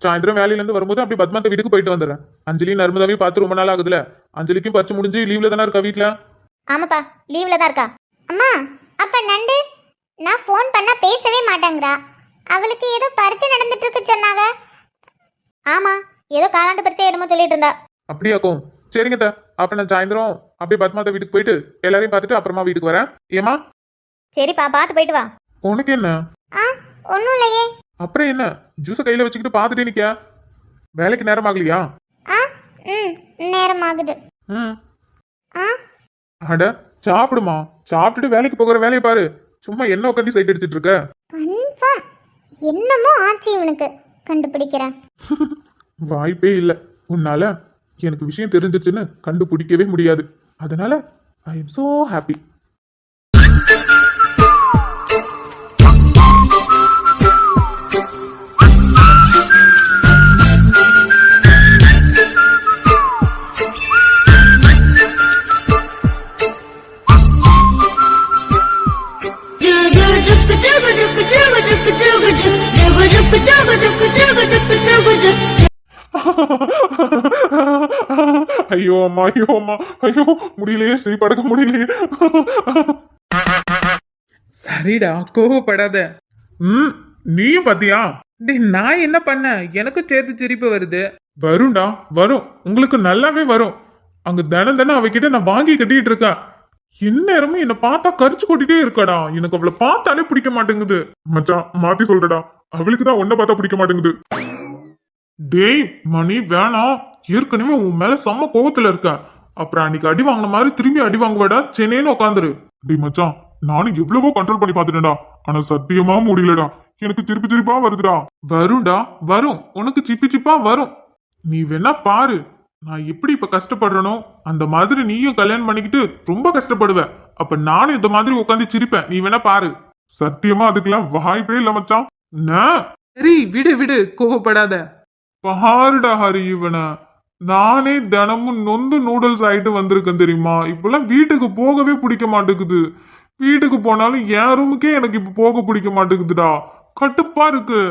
சாயந்தரம் வேலையில இருந்து வரும்போது அப்படி பத்மாத்த வீட்டுக்கு போயிட்டு வந்துடுறேன். அஞ்சலி நர்மதாவையும் பார்த்து ரொம்ப நாள் ஆகுதுல. அஞ்சலிக்கும் பரிச்சு முடிஞ்சு லீவ்ல தானே இருக்கா வீட்டுல. ஆமாப்பா, லீவ்ல தான் இருக்கா. அம்மா, அப்ப நண்டு நான் ஃபோன் பண்ணா பேசவே மாட்டேங்கிறா. அவளுக்கு ஏதோ பரீட்சை நடந்துட்டு இருக்கு சொன்னாங்க. ஆமா, ஏதோ காலாண்டு பரிச்சை என்னமோ சொல்லிட்டு இருந்தா. அப்படியாக்கும். சரிங்க த, அப்ப நான் சாயந்தரம் அப்படியே பத்மாத்த வீட்டுக்கு போயிட்டு எல்லாரையும் பார்த்துட்டு அப்புறமா வீட்டுக்கு வரேன். ஏமா? சரிப்பா, பார்த்து போயிட்டு வா. உனக்கு என்ன? ஒன்றும் இல்லையே. அப்புறம் என்ன ஜூஸை கையில வச்சுக்கிட்டு பார்த்துட்டே நிக்க? வேலைக்கு நேரம் ஆகலையா? நேரம் ஆகுது. அட சாப்பிடுமா, சாப்பிட்டுட்டு வேலைக்கு போகிற வேலையை பாரு. சும்மா என்ன உட்காந்து சைட் அடிச்சிட்டு இருக்க? கன்ஃபார்ம் என்னமோ ஆச்சு இவனுக்கு. கண்டுபிடிக்கிறேன். வாய்ப்பே இல்லை. உன்னால எனக்கு விஷயம் தெரிஞ்சிருச்சுன்னு கண்டுபிடிக்கவே முடியாது. அதனால ஐ எம் so ஹாப்பி. ஐயோ அம்மா, ஐயோ அம்மா, ஐயோ முடியலையே, சரி படுக்க முடியலையே. சரிடா, கோவப்படாத. நீயும் பாத்தியா? டேய், நான் என்ன பண்ணேன்? எனக்கும் சேர்த்து சிரிப்பு வருது. வரும்டா, வரும், உங்களுக்கு நல்லாவே வரும். அங்க தினம் தினம் அவகிட்ட நான் வாங்கி கட்டிட்டு இருக்கேன். எந்நேரமும் என்னை பார்த்தா கரிச்சு கொட்டிட்டே இருக்கடா. எனக்கு அவளை பார்த்தாலே பிடிக்க மாட்டேங்குது. மச்சான் மாத்தி சொல்றடா, அவளுக்கு தான் உன்னை பார்த்தா பிடிக்க மாட்டேங்குது. டேய் மணி வேணாம், ஏற்கனவே உன் மேல செம்ம கோவத்துல இருக்க. அப்புறம் அன்னைக்கு அடி வாங்கின மாதிரி திரும்பி அடி வாங்குவடா. சென்னைன்னு உட்காந்துரு. டேய் மச்சான், நானும் எவ்வளவோ கண்ட்ரோல் பண்ணி பாத்துட்டேன்டா, ஆனா சத்தியமா முடியலடா. எனக்கு சிரிப்பு சிரிப்பா வருதுடா. வரும்டா, வரும், உனக்கு சிப்பி சிப்பா வரும். நீ வேணா பாரு, நான் எப்படி இப்ப கஷ்டப்படுறனோ அந்த மாதிரி நீயும் கல்யாணம் பண்ணிக்கிட்டு ரொம்ப கஷ்டப்படுவ. அப்ப நானும் இந்த மாதிரி உட்காந்து சிரிப்பேன். நீ வேணா பாரு. சத்தியமா அதுக்கெல்லாம் வாய்ப்பே இல்ல மச்சான். சரி, விடு விடு, கோவப்படாத. பாருடா ஹரி, இவன நானே தினமும் நொந்து நூடுல்ஸ் ஆயிட்டு வந்திருக்கேன் தெரியுமா. இப்பெல்லாம் வீட்டுக்கு போகவே பிடிக்க மாட்டேங்குது. வீட்டுக்கு போனாலும் என் ரூமுக்கே எனக்கு இப்ப போக பிடிக்க மாட்டேங்குதுடா. கட்டுப்பா இருக்கு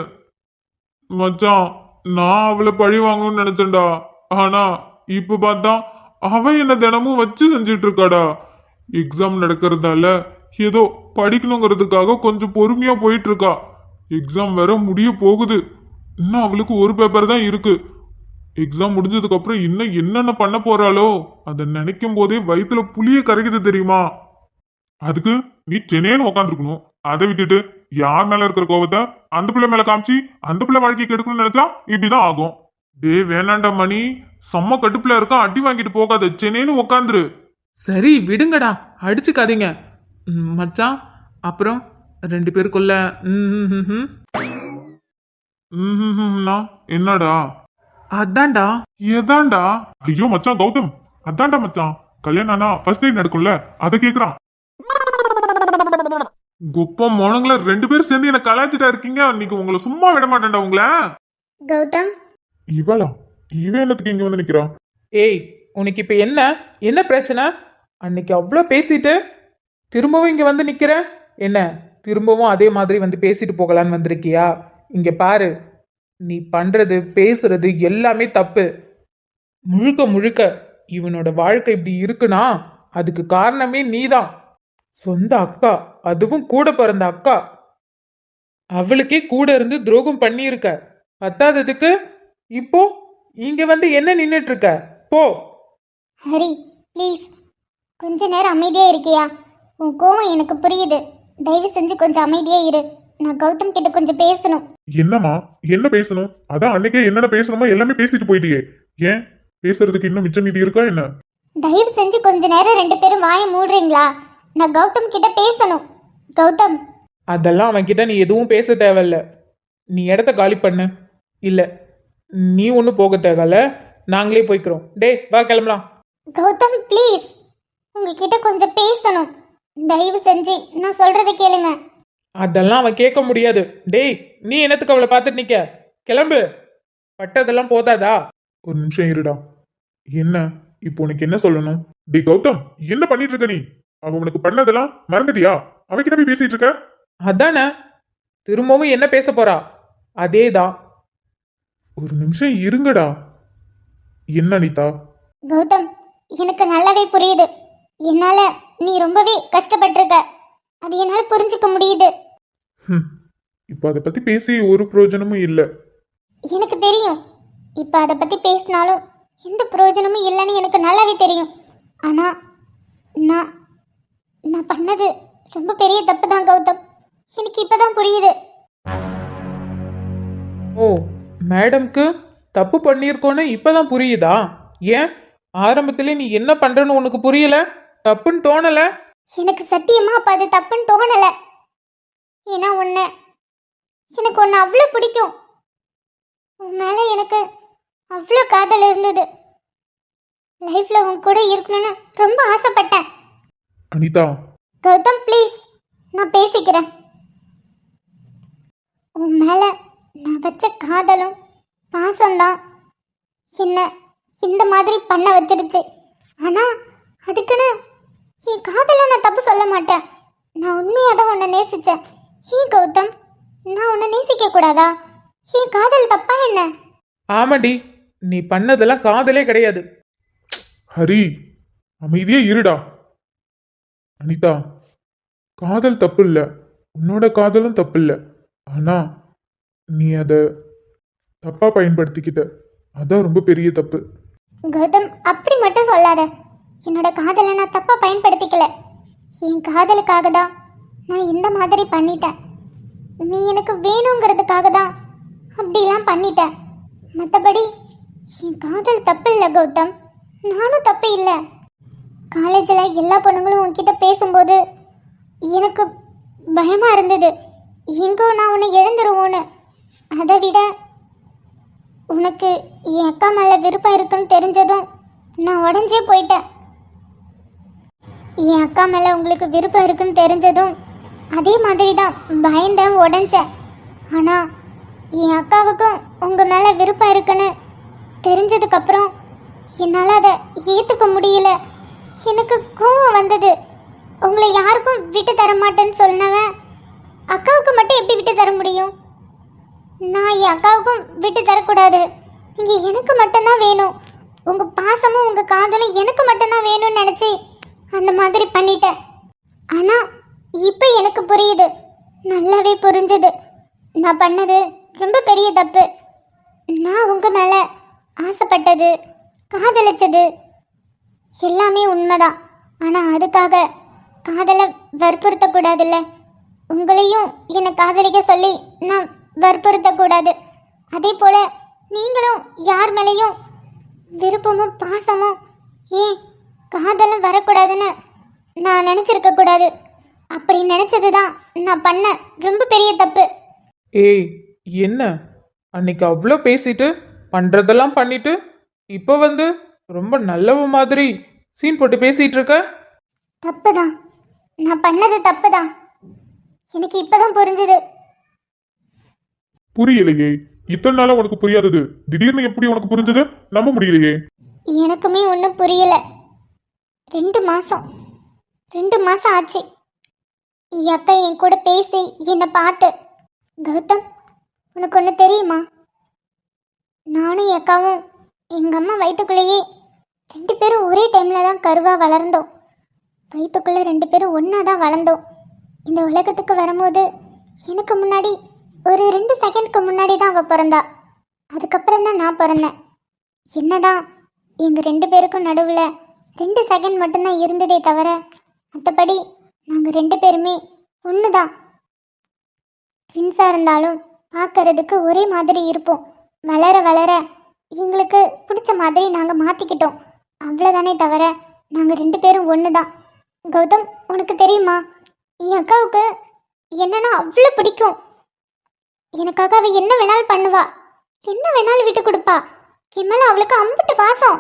மச்சான். நான் அவளை பழி வாங்கணும்னு நினைச்சேன்டா. ஆனா இப்ப பார்த்தா அவ என்ன தினமும் வச்சு செஞ்சிட்டு இருக்காடா. எக்ஸாம் நடக்கிறதால ஏதோ படிக்கணுங்கிறதுக்காக கொஞ்சம் பொறுமையா போயிட்டு இருக்கா. எக்ஸாம் வேற முடிய போகுது. இன்னும் அவளுக்கு ஒரு பேப்பர் தான் இருக்கு. எக்ஸாம் முடிஞ்சதுக்கு அப்புறம் இன்னும் என்னென்ன பண்ண போறாளோ அதை நினைக்கும் போதே வயிற்றுல புளிய கரைக்குது தெரியுமா. அதுக்கு நீ சென்னைன்னு உக்காந்துருக்கணும். அதை விட்டுட்டு யார் மேல இருக்கிற கோவத்தை அந்த பிள்ளை மேல காமிச்சு அந்த பிள்ளை வாழ்க்கை கெடுக்கணும்னு நினைச்சா இப்படிதான் ஆகும். டே வேணாண்டா மணி, செம்ம கடுப்புல இருக்கான், அடி வாங்கிட்டு போகாத, சென்னைன்னு உக்காந்துரு. சரி விடுங்கடா, அடிச்சுக்காதீங்க. மச்சான், அப்புறம் 2 பேருக்குள்ள என்னடா? அதான்டா. ஏதான்டா? ஐயோ மச்சான் கௌதம், அதான்டா மச்சான், கல்யாணம் ஆனா ஃபர்ஸ்ட் நைட் நடக்கும்ல, அதை கேக்குறான். குப்ப மோனங்கள 2 பேரும் சேர்ந்து என்ன கலாய்ச்சிட்டா இருக்கீங்க. இன்னைக்கு உங்களை சும்மா விட மாட்டேன்டா உங்களை. கௌதம், இவளா? இவ என்னத்துக்கு இங்க வந்து நிக்கிறா? ஏய், உனக்கு இப்ப என்ன பிரச்சனை? அன்னைக்கு அவ்வளோ பேசிட்டு திரும்பவும் இங்க வந்து நிக்கிற. என்ன, திரும்பவும் அதே மாதிரி வந்து பேசிட்டு போகலான்னு வந்திருக்கியா? இங்க பாரு, நீ பண்றது பேசுறது எல்லாமே தப்பு. முழுக்க முழுக்க இவனோட வாழ்க்கை இப்படி இருக்குன்னா அதுக்கு காரணமே நீதான். சொந்த அக்கா, அதுவும் கூட பிறந்த அக்கா, அவளுக்கே கூட இருந்து துரோகம் பண்ணியிருக்க. பத்தாததுக்கு இப்போ இங்க வந்து என்ன நின்னுட்டு இருக்க? போ. ஹரி ப்ளீஸ் கொஞ்ச நேரம் அமைதியா இருக்கியா? உன் கோவம் எனக்கு புரியுது. தயவு செஞ்சு கொஞ்சம் அமைதியா இரு. நான் கௌதம் கிட்ட கொஞ்சம் பேசணும். என்னம்மா, என்ன பேசணும்? அதான் அன்னைக்கே என்னென்ன பேசணுமோ எல்லாமே பேசிட்டு போயிட்டியே. ஏன் பேசுறதுக்கு இன்னும் மிச்சம் மீதி இருக்கா என்ன? தயவு செஞ்சு கொஞ்ச நேரம் 2 பேரும் வாயை மூடுறீங்களா? நான் கௌதம் கிட்ட பேசணும். கௌதம், அதெல்லாம் அவன்கிட்ட நீ எதுவும் பேச தேவையில்ல. நீ இடத்த காலி பண்ணு. இல்ல, நீ ஒன்றும் போக தேவையில்ல, நாங்களே போய்க்கிறோம். டேய் வா, கிளம்பலாம். கௌதம் ப்ளீஸ், உங்ககிட்ட கொஞ்சம் பேசணும். தயவு செஞ்சு நான் சொல்றதை கேளுங்க. அதெல்லாம் அவன் கேட்க முடியாது. டேய், நீ என்னத்துக்கு அவளை பார்த்துட்டு நிக்க? கிளம்பு. பட்டதெல்லாம் போதாதா? ஒரு நிமிஷம் இருடா. என்ன இப்போ உனக்கு என்ன சொல்லணும்? டி கௌதம், என்ன பண்ணிட்டு இருக்க நீ? அவ உனக்கு பண்ணதெல்லாம் மறந்துட்டியா? அவகிட்ட போய் பேசிட்டு இருக்க. அதானே, திரும்பவும் என்ன பேச போறா? அதேதான். ஒரு நிமிஷம் இருங்கடா. என்ன அனிதா? கௌதம், எனக்கு நல்லாவே புரியுது. என்னால நீ ரொம்பவே கஷ்டப்பட்டிருக்க. அது என்னால புரிஞ்சுக்க முடியுது. இப்ப அதை பத்தி பேசி ஒரு பிரயோஜனமும் இல்ல. எனக்கு தெரியும், இப்ப அதை பத்தி பேசினாலும் எந்த பிரயோஜனமும் இல்லைன்னு எனக்கு நல்லாவே தெரியும். ஆனா நான் நான் பண்ணது ரொம்ப பெரிய தப்பு தான் கௌதம். எனக்கு இப்பதான் புரியுது. ஓ, மேடம்க்கு தப்பு பண்ணியிருக்கோன்னு இப்பதான் புரியுதா? ஏன் ஆரம்பத்திலே நீ என்ன பண்றன்னு உனக்கு புரியல? தப்புன்னு தோணல? எனக்கு சத்தியமா அப்ப அது தப்புன்னு தோணல. ஏன்னா எனக்கு உன்னை அவ்வளவு பிடிக்கும். உன் மேல எனக்கு அவ்வளோ காதல் இருந்தது. லைஃப்ல உன் கூட இருக்கணும்னு ரொம்ப ஆசைப்பட்டேன். அனிதா, கௌதம் ப்ளீஸ், நான் பேசிக்கிறேன். உன் மேல நான் வச்ச காதலும் பாசம்தான் என்ன இந்த மாதிரி பண்ண வச்சிருச்சு. ஆனா அதுக்குன்னு என் காதலை நான் தப்பு சொல்ல மாட்டேன். நான் உண்மையாக தான் உன்னை நேசிச்சேன். ஏன் கௌதம், நான் உன்னை நேசிக்க கூடாதா? என் காதல் தப்பா என்ன? ஆமாடி, நீ பண்ணதெல்லாம் காதலே கிடையாது. ஹரி, அமைதியே இருடா. அனிதா, காதல் தப்பு இல்லை, உன்னோட காதலும் தப்பு இல்லை. ஆனா நீ அதை தப்பா பயன்படுத்திக்கிட்ட, அதான் ரொம்ப பெரிய தப்பு. கௌதம் அப்படி மட்டும் சொல்லாத. என்னோட காதலை நான் தப்பா பயன்படுத்திக்கல. என் காதலுக்காக தான் நான் இந்த மாதிரி பண்ணிட்டேன். நீ எனக்கு வேணுங்கிறதுக்காக தான் அப்படிலாம் பண்ணிட்டேன். மற்றபடி என் காதல் தப்பு இல்லை கௌதம், நானும் தப்பு இல்லை. காலேஜில் எல்லா பொண்ணுங்களும் உன்கிட்ட பேசும்போது எனக்கு பயமாக இருந்தது, எங்கோ நான் உன்னை இழந்துருவோன்னு. அதை விட உனக்கு என் அக்கா மேலே விருப்பம் இருக்குன்னு தெரிஞ்சதும் நான் உடஞ்சே போயிட்டேன். என் அக்கா மேலே உங்களுக்கு விருப்பம் இருக்குன்னு தெரிஞ்சதும் அதே மாதிரி தான் பயந்தேன், உடஞ்சேன். ஆனால் என் அக்காவுக்கும் உங்கள் மேலே விருப்பம் இருக்குன்னு தெரிஞ்சதுக்கப்புறம் என்னால் அதை ஏற்றுக்க முடியல. எனக்கு கோவம் வந்தது. உங்களை யாருக்கும் விட்டு தர மாட்டேன்னு சொன்னவன் அக்காவுக்கு மட்டும் எப்படி விட்டு தர முடியும்? நான் என் அக்காவுக்கும் விட்டு தரக்கூடாது. நீங்கள் எனக்கு மட்டும்தான் வேணும். உங்கள் பாசமும் உங்கள் காதலும் எனக்கு மட்டும்தான் வேணும்னு நினச்சி அந்த மாதிரி பண்ணிட்டேன். ஆனால் இப்போ எனக்கு புரியுது, நல்லாவே புரிஞ்சுது. நான் பண்ணது ரொம்ப பெரிய தப்பு. நான் உங்கள் மேலே ஆசைப்பட்டது, காதலிச்சது எல்லாமே உண்மைதான். ஆனால் அதுக்காக காதலை வற்புறுத்தக்கூடாதுல்ல. உங்களையும் என்னை காதலிக்க சொல்லி நான் வற்புறுத்தக்கூடாது. அதே போல் நீங்களும் யார் மேலேயும் விருப்பமும் பாசமும் ஏன் காதலும் வரக்கூடாதுன்னு நான் நினச்சிருக்க கூடாது. அப்படி நினச்சது தான் நான் பண்ண ரொம்ப பெரிய தப்பு. ஏய், என்ன அன்னைக்கு அவ்வளோ பேசிட்டு பண்றதெல்லாம் பண்ணிட்டு இப்போ வந்து ரொம்ப நல்லவ மாதிரி சீன் போட்டு பேசிட்டு இருக்க. தப்பு தான், நான் பண்ணது தப்பு தான். எனக்கு இப்போதான் புரிஞ்சுது. புரியலையே, இத்தனை நாளா உனக்கு புரியாதது திடீர்னு எப்படி உனக்கு புரிஞ்சது? நம்ப முடியலையே. எனக்குமே ஒன்றும் புரியல. 2 மாசம் ஆச்சு என் அக்கா என் கூட பேசி என்னை பார்த்து. கௌதம், உனக்கு ஒன்று தெரியுமா? நானும் என் அக்காவும் எங்கள் அம்மா வயிற்றுக்குள்ளேயே 2 பேரும் ஒரே டைமில் தான் கருவாக வளர்ந்தோம். வயிற்றுக்குள்ளே 2 பேரும் ஒன்றா தான் வளர்ந்தோம். இந்த உலகத்துக்கு வரும்போது எனக்கு முன்னாடி ஒரு 2 செகண்ட்க்கு முன்னாடி தான் அவள் பிறந்தா. அதுக்கப்புறம் தான் நான் பிறந்தேன். என்னதான் எங்கள் 2 பேருக்கும் நடுவில் 2 செகண்ட் மட்டும்தான் இருந்ததே தவிர மற்றபடி நாங்கள் 2 பேருமே ஒன்று தான். ட்வின்ஸாக இருந்தாலும் பார்க்கறதுக்கு ஒரே மாதிரி இருப்போம். வளர வளர எங்களுக்கு பிடிச்ச மாதிரி நாங்கள் மாற்றிக்கிட்டோம், அவ்வளோதானே தவிர நாங்கள் 2 பேரும் ஒன்று தான். கௌதம், உனக்கு தெரியுமா, என் அக்காவுக்கு என்னன்னா அவ்வளோ பிடிக்கும். எனக்காக அவள் என்ன வேணாலும் பண்ணுவா, என்ன வேணாலும் விட்டு கொடுப்பா. என் மேலே அவளுக்கு அம்பிட்டு பாசம்.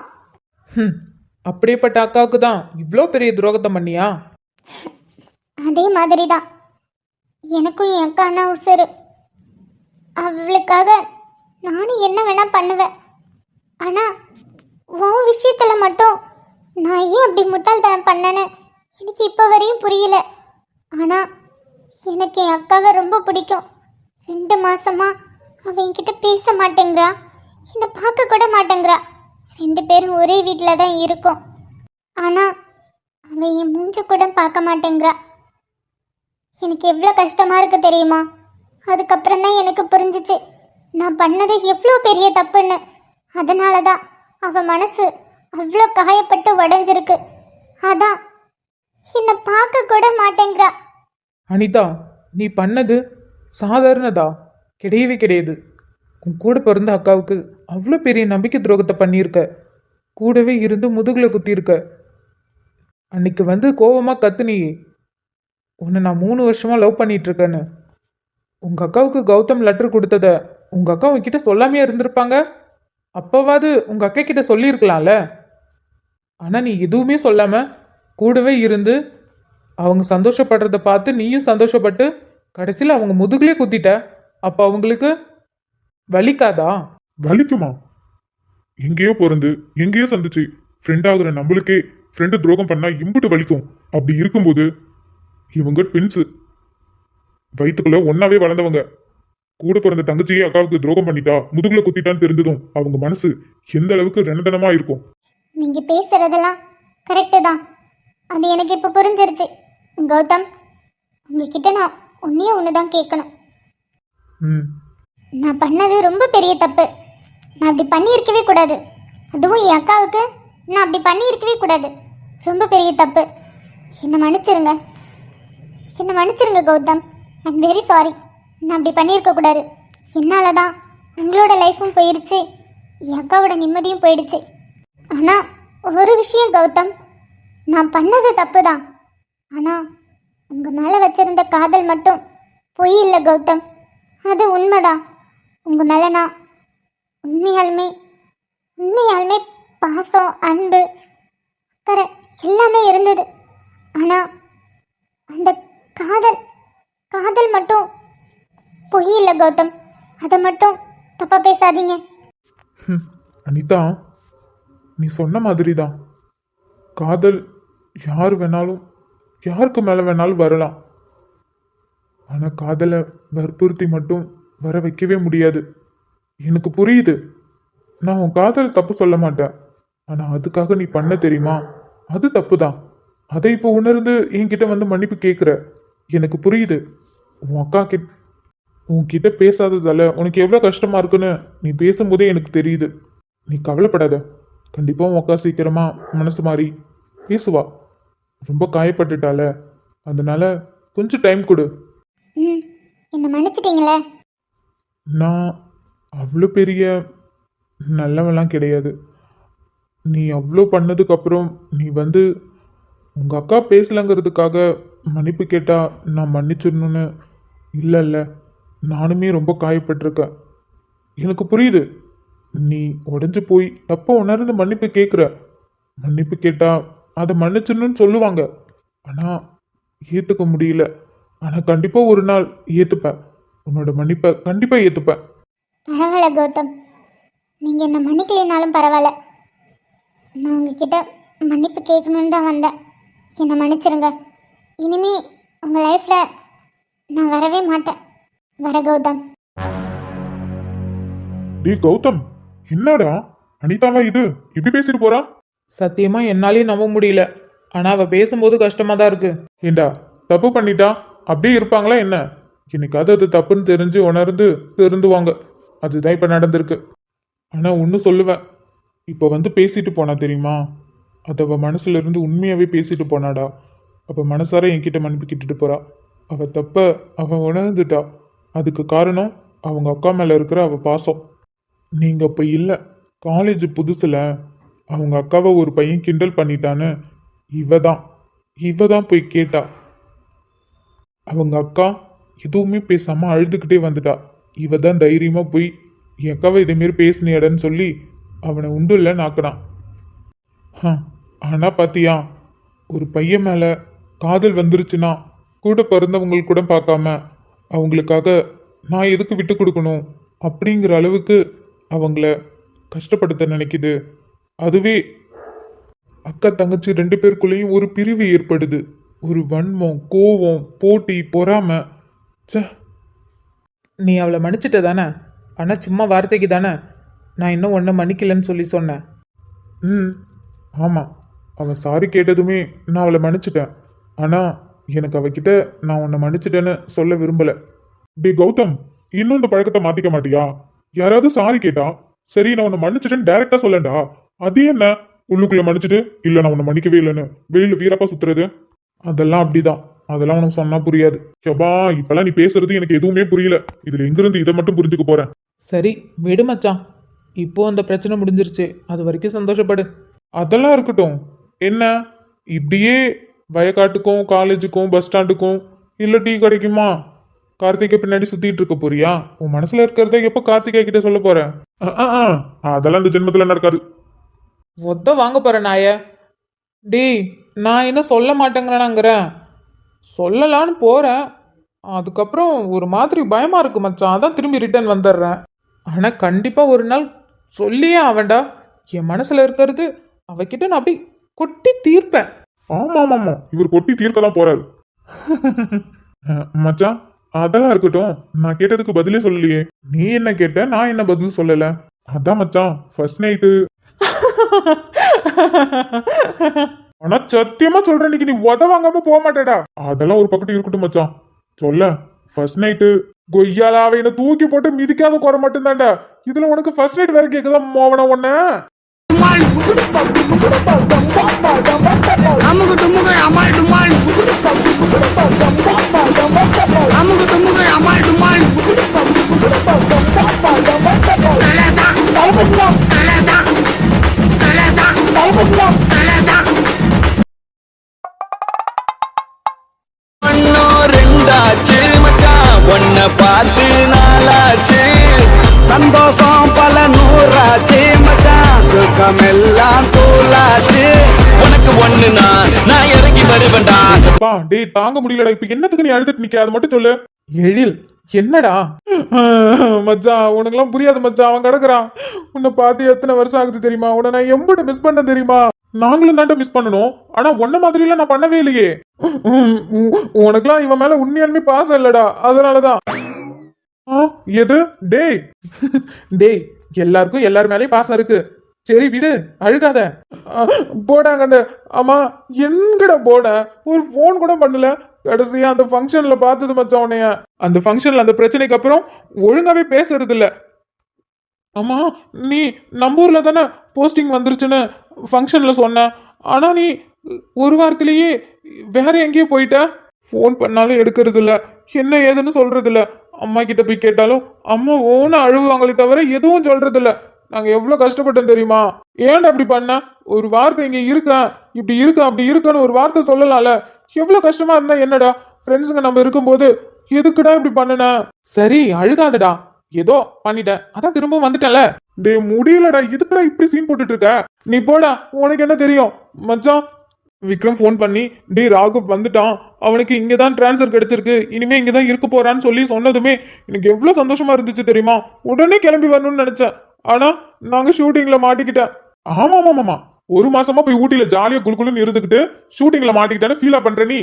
அப்படியேப்பட்ட அக்காவுக்கு தான் இவ்வளோ பெரிய துரோகத்தை பண்ணியா? அதே மாதிரி தான் எனக்கும் என் அக்கானா உசுரு. அவளுக்காக நானும் என்ன வேணா பண்ணுவேன். ஆனால் உன் விஷயத்தில் மட்டும் நான் ஏன் அப்படி முட்டாள்தனம் பண்ணேன்னு எனக்கு இப்போ வரையும் புரியல. ஆனால் எனக்கு என் அக்காவை ரொம்ப பிடிக்கும். 2 மாசமா அவள் என்கிட்ட பேச மாட்டேங்கிறா, என்னை பார்க்க கூட மாட்டேங்கிறா. 2 பேரும் ஒரே வீட்டில் தான் இருக்கோம். ஆனால் அவள் என் மூஞ்ச கூட பார்க்க மாட்டேங்கிறா. எனக்கு எவ்வளோ கஷ்டமாக இருக்கு தெரியுமா? அதுக்கப்புறம் தான் எனக்கு புரிஞ்சிச்சு நான் பண்ணது எவ்வளோ பெரிய தப்புன்னு. அதனால தான் அவள் மனசு அவ்வளோ காயப்பட்டு உடஞ்சிருக்கு. அதான் என்னை பார்க்க கூட மாட்டேங்கிறா. அனிதா, நீ பண்ணது சாதாரணதா கிடையவே கிடையாது. உன் கூட பிறந்த அக்காவுக்கு அவ்வளோ பெரிய நம்பிக்கை துரோகத்தை பண்ணியிருக்க. கூடவே இருந்து முதுகில் குத்தியிருக்க. அன்னைக்கு வந்து கோவமாக கத்துனியே, உன்னை நான் 3 வருஷமாக லவ் பண்ணிட்டு இருக்கேன்னு. உங்கள் அக்காவுக்கு கௌதம் லெட்டர் கொடுத்தத உங்க அக்கா உங்ககிட்ட சொல்லாமே இருந்திருப்பாங்க. அப்பவாது உங்க அக்கா கிட்ட சொல்லியிருக்கலாம்ல. ஆனா நீ எதுவுமே சொல்லாம கூடவே இருந்து அவங்க சந்தோஷப்படுறத பார்த்து நீயும் சந்தோஷப்பட்டு கடைசியில் அவங்க முதுகுலே குத்திட்ட. அப்ப அவங்களுக்கு வலிக்காதா? வலிக்குமா? எங்கேயோ பிறந்து எங்கேயோ சந்திச்சு ஃப்ரெண்ட் ஆகுற நம்மளுக்கே ஃப்ரெண்டு துரோகம் பண்ணா இம்புட்டு வலிக்கும். அப்படி இருக்கும்போது இவங்க ட்வின்ஸு, வயிற்றுக்குள்ள ஒன்னாவே வளர்ந்தவங்க. கூட பிறந்த தங்கச்சியே அக்காவுக்கு துரோகம் பண்ணிட்டா, முதுகுல குத்திட்டான்னு தெரிஞ்சதும் அவங்க மனசு எந்த அளவுக்கு ரணதனமா இருக்கும். நீங்க பேசுறதெல்லாம் கரெக்டு தான். அது எனக்கு இப்போ புரிஞ்சிருச்சு. கௌதம், உங்ககிட்ட நான் ஒன்று தான் கேட்கணும். ம் நான் பண்ணது ரொம்ப பெரிய தப்பு. நான் அப்படி பண்ணியிருக்கவே கூடாது. அதுவும் என் அக்காவுக்கு நான் அப்படி பண்ணியிருக்கவே கூடாது. ரொம்ப பெரிய தப்பு. என்னை மன்னிச்சிருங்க. என்னை மன்னிச்சிருங்க கௌதம். I'm very sorry. நான் அப்படி பண்ணியிருக்க கூடாது. என்னால் தான் உங்களோட லைஃப்பும் போயிடுச்சு, என் அக்காவோட நிம்மதியும் போயிடுச்சு. ஆனால் ஒரு விஷயம் கௌதம், நான் பண்ணது தப்பு தான். ஆனால் உங்கள் மேலே வச்சிருந்த காதல் மட்டும் பொய் இல்லை கௌதம், அது உண்மைதான். உங்கள் மேலே நான் உண்மையாலுமே உண்மையாலுமே பாசம், அன்பு, அக்கறை எல்லாமே இருந்தது. ஆனால் அந்த காதல் காதல் மட்டும் பொய் இல்லை கௌதம். அதை மட்டும் தப்பாக பேசாதீங்க. அனிதா, நீ சொன்ன மாதிரி தான். காதல் யார் வேணாலும் யாருக்கு மேலே வேணாலும் வரலாம். ஆனால் காதலை வற்புறுத்தி மட்டும் வர வைக்கவே முடியாது. எனக்கு புரியுது. நான் உன் காதல் தப்பு சொல்ல மாட்டேன். ஆனால் அதுக்காக நீ பண்ண தெரியுமா, அது தப்பு தான். அதை இப்போ உணர்ந்து என்கிட்ட வந்து மன்னிப்பு கேட்குற. எனக்கு புரியுது. உன் அக்கா உன்கிட்ட பேசாததால உனக்கு எவ்வளோ கஷ்டமா இருக்குன்னு நீ பேசும்போதே எனக்கு தெரியுது. நீ கவலைப்படாத. கண்டிப்பாக உன் அக்கா சீக்கிரமா மனசு மாறி பேசுவா. ரொம்ப காயப்பட்டுட்டால, அதனால கொஞ்சம் டைம் கொடு. ம், என்னை மன்னிச்சிட்டீங்களே. நான் அவ்வளோ பெரிய நல்லவெல்லாம் கிடையாது. நீ அவ்வளோ பண்ணதுக்கப்புறம் நீ வந்து உங்கள் அக்கா பேசலைங்கிறதுக்காக மன்னிப்பு கேட்டா நான் மன்னிச்சிடணும்னு இல்லைல்ல. நானுமே ரொம்ப காயப்பட்டிருக்கேன். எனக்கு புரியுது. நீ உடஞ்சி போய் தப்ப உணர்ந்து மன்னிப்பு கேட்குற. மன்னிப்பு கேட்டா அதை மன்னிச்சிடணும்னு சொல்லுவாங்க. ஆனால் ஏற்றுக்க முடியல. ஆனால் கண்டிப்பாக ஒரு நாள் ஏற்றுப்பேன். உன்னோட மன்னிப்பை கண்டிப்பாக ஏற்றுப்பேன். பரவாயில்ல கௌதம், நீங்கள் என்னை மன்னிக்கலைனாலும் பரவாயில்ல. நான் உங்ககிட்ட மன்னிப்பு கேட்கணுன்னு தான் வந்தேன். என்னை மன்னிச்சிருங்க. இனிமே உங்கள் லைஃப்பில் நான் வரவே மாட்டேன். வர கௌதம். டேய் கௌதம், என்னடா அனிதாவா இது இப்படி பேசிட்டு போறா? சத்தியமா என்னாலேயும் நம்ப முடியல. ஆனா அவ பேசும்போது கஷ்டமா தான் இருக்கு. ஏண்டா தப்பு பண்ணிட்டா அப்படியே இருப்பாங்களா என்ன? இன்னைக்காவது அது தப்புன்னு தெரிஞ்சு உணர்ந்து திருந்துவாங்க. அதுதான் இப்போ நடந்திருக்கு. ஆனால் ஒன்று சொல்லுவேன். இப்போ வந்து பேசிட்டு போனா தெரியுமா, அது அவள் மனசுல இருந்து உண்மையாகவே பேசிட்டு போனாடா. அவள் மனசார என்கிட்ட மன்னிப்பு கேட்டுட்டு போறா. அவள் தப்ப அவள் உணர்ந்துட்டா. அதுக்கு காரணம் அவங்க அக்கா மேலே இருக்கிற அவள் பாசம். நீங்கள் அப்போ இல்லை. காலேஜ் புதுசில் அவங்க அக்காவை ஒரு பையன் கிண்டல் பண்ணிட்டான்னு இவ தான் போய் கேட்டா. அவங்க அக்கா எதுவுமே பேசாம அழுதுகிட்டே வந்துட்டா. இவ தான் தைரியமா போய் என் அக்காவை இதேமாரி பேசினியடன்னு சொல்லி அவனை உண்டுல நாக்கினான். ஆனா பாத்தியா, ஒரு பையன் மேல காதல் வந்துருச்சுன்னா கூட பிறந்தவங்களுக்கு கூட பார்க்காம அவங்களுக்காக நான் எதுக்கு விட்டு கொடுக்கணும் அப்படிங்கிற அளவுக்கு அவங்கள கஷ்டப்படுத்த நினைக்குது. அதுவே அக்கா தங்கச்சி 2 பேருக்குள்ளேயும் ஒரு பிரிவு ஏற்படுது. ஒரு வன்மம், கோவம், போட்டி, பொறாமை. ச்சே. நீ அவளை மன்னிச்சிட்ட தானே? ஆனா சும்மா வார்த்தைக்கு தானே நான் இன்னும் ஒன்றை மன்னிக்கலன்னு சொல்லி சொன்னேன். ஆமாம், அவன் சாரி கேட்டதுமே நான் அவளை மன்னிச்சிட்டேன். ஆனால் எனக்கு அவகிட்ட நான் உன்னை மன்னிச்சிட்டேன்னு சொல்ல விரும்பலை. டே கௌதம், இன்னும் இந்த பழக்கத்தை மாற்றிக்க மாட்டியா? யாராவது சாரி கேட்டா சரி நான் உன்னை மன்னிச்சிட்டேன்னு டைரக்டா சொல்லண்டா. அது என்ன உள்ளுக்குள்ள மன்னிச்சிட்டு இல்லை நான் உன்னை மன்னிக்கவே இல்லைன்னு வெளியில் வீரப்பா சுத்துறது? அதெல்லாம் அப்படிதான். அதெல்லாம் உனக்கு சொன்னா புரியாது. எப்பா இப்பெல்லாம் நீ பேசுறது எனக்கு எதுவுமே புரியல. இதுல எங்கிருந்து இதை மட்டும் புரிஞ்சுக்க போறேன்? சரி விடு மச்சான். இப்போ அந்த பிரச்சனை முடிஞ்சிருச்சு. அது வரைக்கும் சந்தோஷப்படு. அதெல்லாம் இருக்கட்டும். என்ன இப்படியே வயக்காட்டுக்கும் காலேஜுக்கும் பஸ் ஸ்டாண்டுக்கும் இல்லை டீ கடைக்குமா கார்த்திகை பின்னாடி சுத்திட்டு இருக்க போறியா? உன் மனசுல இருக்கிறத எப்ப கார்த்திகை கிட்ட சொல்ல போற? அதெல்லாம் இந்த ஜென்மத்துல நடக்காது. ஒத்த வாங்க போற நாய. டேய், நான் என்ன சொல்ல மாட்டேங்கிறேனாங்கிறேன். சொல்லலான்னு போறேன், அதுக்கப்புறம் ஒரு மாதிரி பயமா இருக்கு மச்சான். அதான் திரும்பி ரிட்டர்ன் வந்துடுறேன். ஆனா கண்டிப்பா ஒரு நாள் சொல்லியே ஆவேண்டா. என் மனசுல இருக்கிறது அவகிட்ட நான் அப்படி கொட்டி தீர்ப்பேன். ஆமா இவர் கொட்டி தீர்க்க தான் போறாரு. மச்சான், அதெல்லாம் இருக்கட்டும். நான் கேட்டதுக்கு பதிலே சொல்லலையே. நீ என்ன கேட்ட, நான் என்ன பதில் சொல்லல. அதான் மச்சான், ஃபர்ஸ்ட் நைட்டு. ஆனா சத்தியமா சொல்றேன், இன்னைக்கு நீ உத வாங்காம போக மாட்டேடா. அதெல்லாம் ஒரு பக்கத்து இருக்கட்டும் மச்சான். சொல்ல, ஃபர்ஸ்ட் நைட்டு கொய்யால அவ என்ன தூக்கி போட்டு மிதிக்காத குறை மட்டும்தான்டா. இதுல உனக்கு ஃபர்ஸ்ட் நைட் வேற கேக்குதா மோவன ஒண்ண? ஒன்னோ ரெண்டாச்சு மச்சான், ஒன்ன பார்த்து நாளாச்சு. சந்தோஷம் பல நூறாச்சு மச்சான், துக்கமெல்லாம் தூளாச்சு. உனக்கு ஒண்ணுனா நான் இறங்கி வருவேன்டா. பா டேய், தாங்க முடியலடா. இப்ப என்னத்துக்கு நீ அழுதுட்டு நிக்க? அது மட்டும் சொல்லு. எழில், என்னடா? மச்சான், உனக்கெல்லாம் புரியாது மச்சான். அவன் கிடக்குறான். உன்னை பார்த்து எத்தனை வருஷம் ஆகுது தெரியுமா? உன்னை நான் எம்பிட்டு மிஸ் பண்ண தெரியுமா? நாங்களும் தாண்ட மிஸ் பண்ணணும். ஆனா உன்ன மாதிரி எல்லாம் நான் பண்ணவே இல்லையே. உனக்கெல்லாம் இவன் மேல உண்மையாலுமே பாசம் இல்லடா, அதனாலதான். எது? டேய் டேய், எல்லாருக்கும் எல்லார் மேலேயும் பாசம் இருக்கு. சரி விடு, அழுகாத. போடாங்கண்ட. ஆமா, எங்கட போட ஒரு போன் கூட பண்ணல. கடைசியா அந்த ஃபங்க்ஷன்ல பார்த்தது மச்சான் உன்னைய. அந்த ஃபங்க்ஷன்ல அந்த பிரச்சனைக்கு அப்புறம் ஒழுங்காவே பேசுறது இல்ல. ஆமா, நீ நம்ம ஊர்ல தானே போஸ்டிங் வந்துருச்சுன்னு ஃபங்க்ஷன்ல சொன்ன. ஆனா நீ ஒரு வாரத்திலேயே வேற எங்கேயோ போயிட்ட. ஃபோன் பண்ணாலும் எடுக்கிறது இல்ல, என்ன ஏதுன்னு சொல்றது இல்ல. அம்மா கிட்ட போய் கேட்டாலும் அம்மா ஓன அழுவாங்களே தவிர எதுவும் சொல்றது இல்ல. நாங்க எவ்வளவு கஷ்டப்பட்டோம் தெரியுமா? ஏன்டா அப்படி பண்ண? ஒரு வார்த்தை இங்க இருக்கேன், இப்படி இருக்கேன், அப்படி இருக்கேன்னு ஒரு வார்த்தை சொல்லலாம்ல. எவ்வளவு கஷ்டமா இருந்தா என்னடா? ஃப்ரெண்ட்ஸுங்க நம்ம இருக்கும்போது எதுக்குடா இப்படி பண்ணுன? சரி அழுகாதடா, ஏதோ பண்ணிட்டேன், அதான் திரும்ப வந்துட்டேன்ல. டே முடியலடா, இதுக்குடா இப்படி சீன் போட்டுட்டு இருக்க? நீ போடா, உனக்கு என்ன தெரியும் மச்சான். விக்ரம் ஃபோன் பண்ணி, டே ராகுப் வந்துட்டான், அவனுக்கு இங்கதான் டிரான்ஸ்ஃபர் கிடைச்சிருக்கு, இனிமே இங்கதான் இருக்க போறான்னு சொல்லி சொன்னதுமே எனக்கு எவ்வளவு சந்தோஷமா இருந்துச்சு தெரியுமா? உடனே கிளம்பி வரணும்னு நினைச்சேன். ஆனா நாங்க ஷூட்டிங்ல மாட்டிக்கிட்டேன். ஆமா, ஒரு மாசமா போய் ஊட்டியில ஜாலியா குளுகுளுன்னு இருந்துகிட்டு ஷூட்டிங்ல மாட்டிக்கிட்டேன்னு ஃபீலா பண்ற நீ.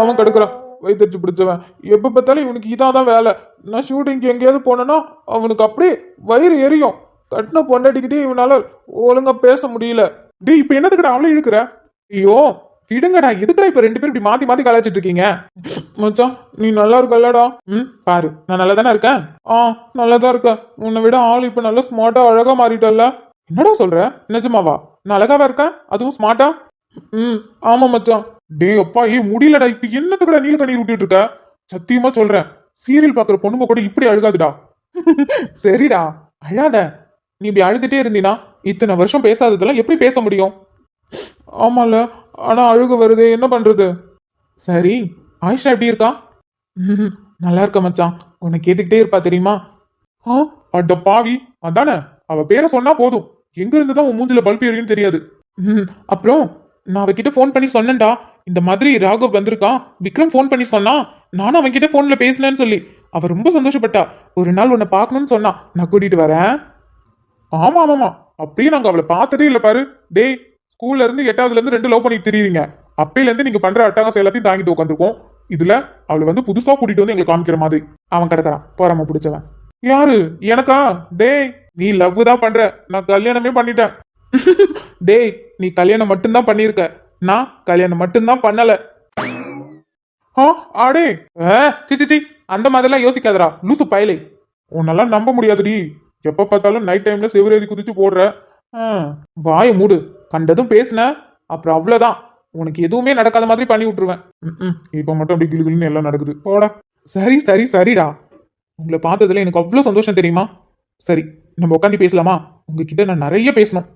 அவன் கடுக்குறான், வயிற்றுச்சு பிடிச்சவன். எப்ப பார்த்தாலும் இவனுக்கு இதான் வேலை. நான் ஷூட்டிங்க்கு எங்கேயாவது போனேன்னா அவனுக்கு அப்படியே வயிறு எரியும். கட்டின பொண்டாட்டிக்கிட்டே இவனால ஒழுங்கா பேச முடியல. டேய், இப்ப என்னதுக்குடா அவளை இழுக்கிற? ஐயோ விடுங்கடா, எதுக்குடா இப்ப ரெண்டு பேரும் இப்படி மாத்தி மாத்தி கலாச்சிட்டு இருக்கீங்க? மச்சான், நீ நல்லா இருக்கல்லடா? பாரு, நான் நல்லா தானே இருக்கேன். நல்லாதான் இருக்க. உன்னை விட ஆள் இப்ப நல்லா ஸ்மார்ட்டா அழகா மாறிட்டல்ல. என்னடா சொல்ற? நிஜமாவா? நான் அழகாவா இருக்கேன், அதுவும் ஸ்மார்ட்டா? ஆமா மச்சான். டேய் அப்பா, முடியலடா. இப்ப என்னத்துக்குடா நீல கண்ணீர் விட்டுட்டு இருக்க? சத்தியமா சொல்றேன், சீரியல் பாக்குற பொண்ணுங்க கூட இப்படி அழுகாதுடா. சரிடா, அழாத. நீ இப்படி அழுதுட்டே இருந்தீனா இத்தனை வருஷம் பேசாததெல்லாம் எப்படி பேச முடியும்? ஆமால, ஆனா அழுக வருது, என்ன பண்றது? சரி, ஆயிஷா எப்படி இருக்கா? நல்லா இருக்க மச்சான். உன்னை கேட்டுக்கிட்டே இருப்பா தெரியுமா? அட பாவி, அதானே அவ பேரை சொன்னா போதும், எங்க இருந்துதான் உன் மூஞ்சில பல்ப் எரியும் தெரியாது. அப்புறம் நான் அவகிட்ட ஃபோன் பண்ணி சொன்னேன்டா, இந்த மாதிரி ராகவ் வந்திருக்கான், விக்ரம் ஃபோன் பண்ணி சொன்னா, நானும் அவன்கிட்ட ஃபோன்ல பேசினேன்னு சொல்லி. அவ ரொம்ப சந்தோஷப்பட்டா. ஒரு நாள் உன்னை பார்க்கணும்னு சொன்னா, நான் கூட்டிட்டு வரேன். ஆமா, அப்படியே நாங்க அவளை பார்த்ததே இல்ல பாரு. டேய், ஸ்கூல்ல இருந்து 8வதுல இருந்து 2 லவ் பண்ணிட்டு தெரியுறீங்க. அப்பையில இருந்து நீங்க பண்ற அட்டகாசம் எல்லாத்தையும் தாங்கிட்டு உட்காந்துருக்கோம். இதுல அவளை வந்து புதுசா கூட்டிட்டு வந்து எங்களுக்கு காமிக்கிற மாதிரி. அவன் கிடக்குறான், போறாம பிடிச்சவன். யாரு? எனக்கா? டேய், நீ லவ் தான் பண்ற, நான் கல்யாணமே பண்ணிட்டேன். டேய், நீ கல்யாணம் மட்டும்தான் பண்ணிருக்க, நான் கல்யாணம் மட்டும்தான் பண்ணல. ஆடே, சி அந்த மாதிரிலாம் யோசிக்காதடா லூசு பயலே. உன்னெல்லாம் நம்ப முடியாதுடி. எப்ப பார்த்தாலும் நைட் டைம்ல செவரேதி குதிச்சு போடுற. வாய மூடு. கண்டதும் பேசுன அப்புறம் அவ்வளவுதான், உனக்கு எதுவுமே நடக்காத மாதிரி பண்ணி விட்டுருவேன். இப்ப மட்டும் அப்படி கிளுகிளுன்னு எல்லாம் நடக்குது. போடா. சரிடா, உங்களை பார்த்ததுல எனக்கு அவ்வளவு சந்தோஷம் தெரியுமா? சரி, நம்ம உட்காந்து பேசலாமா? உங்ககிட்ட நான் நிறைய பேசணும்.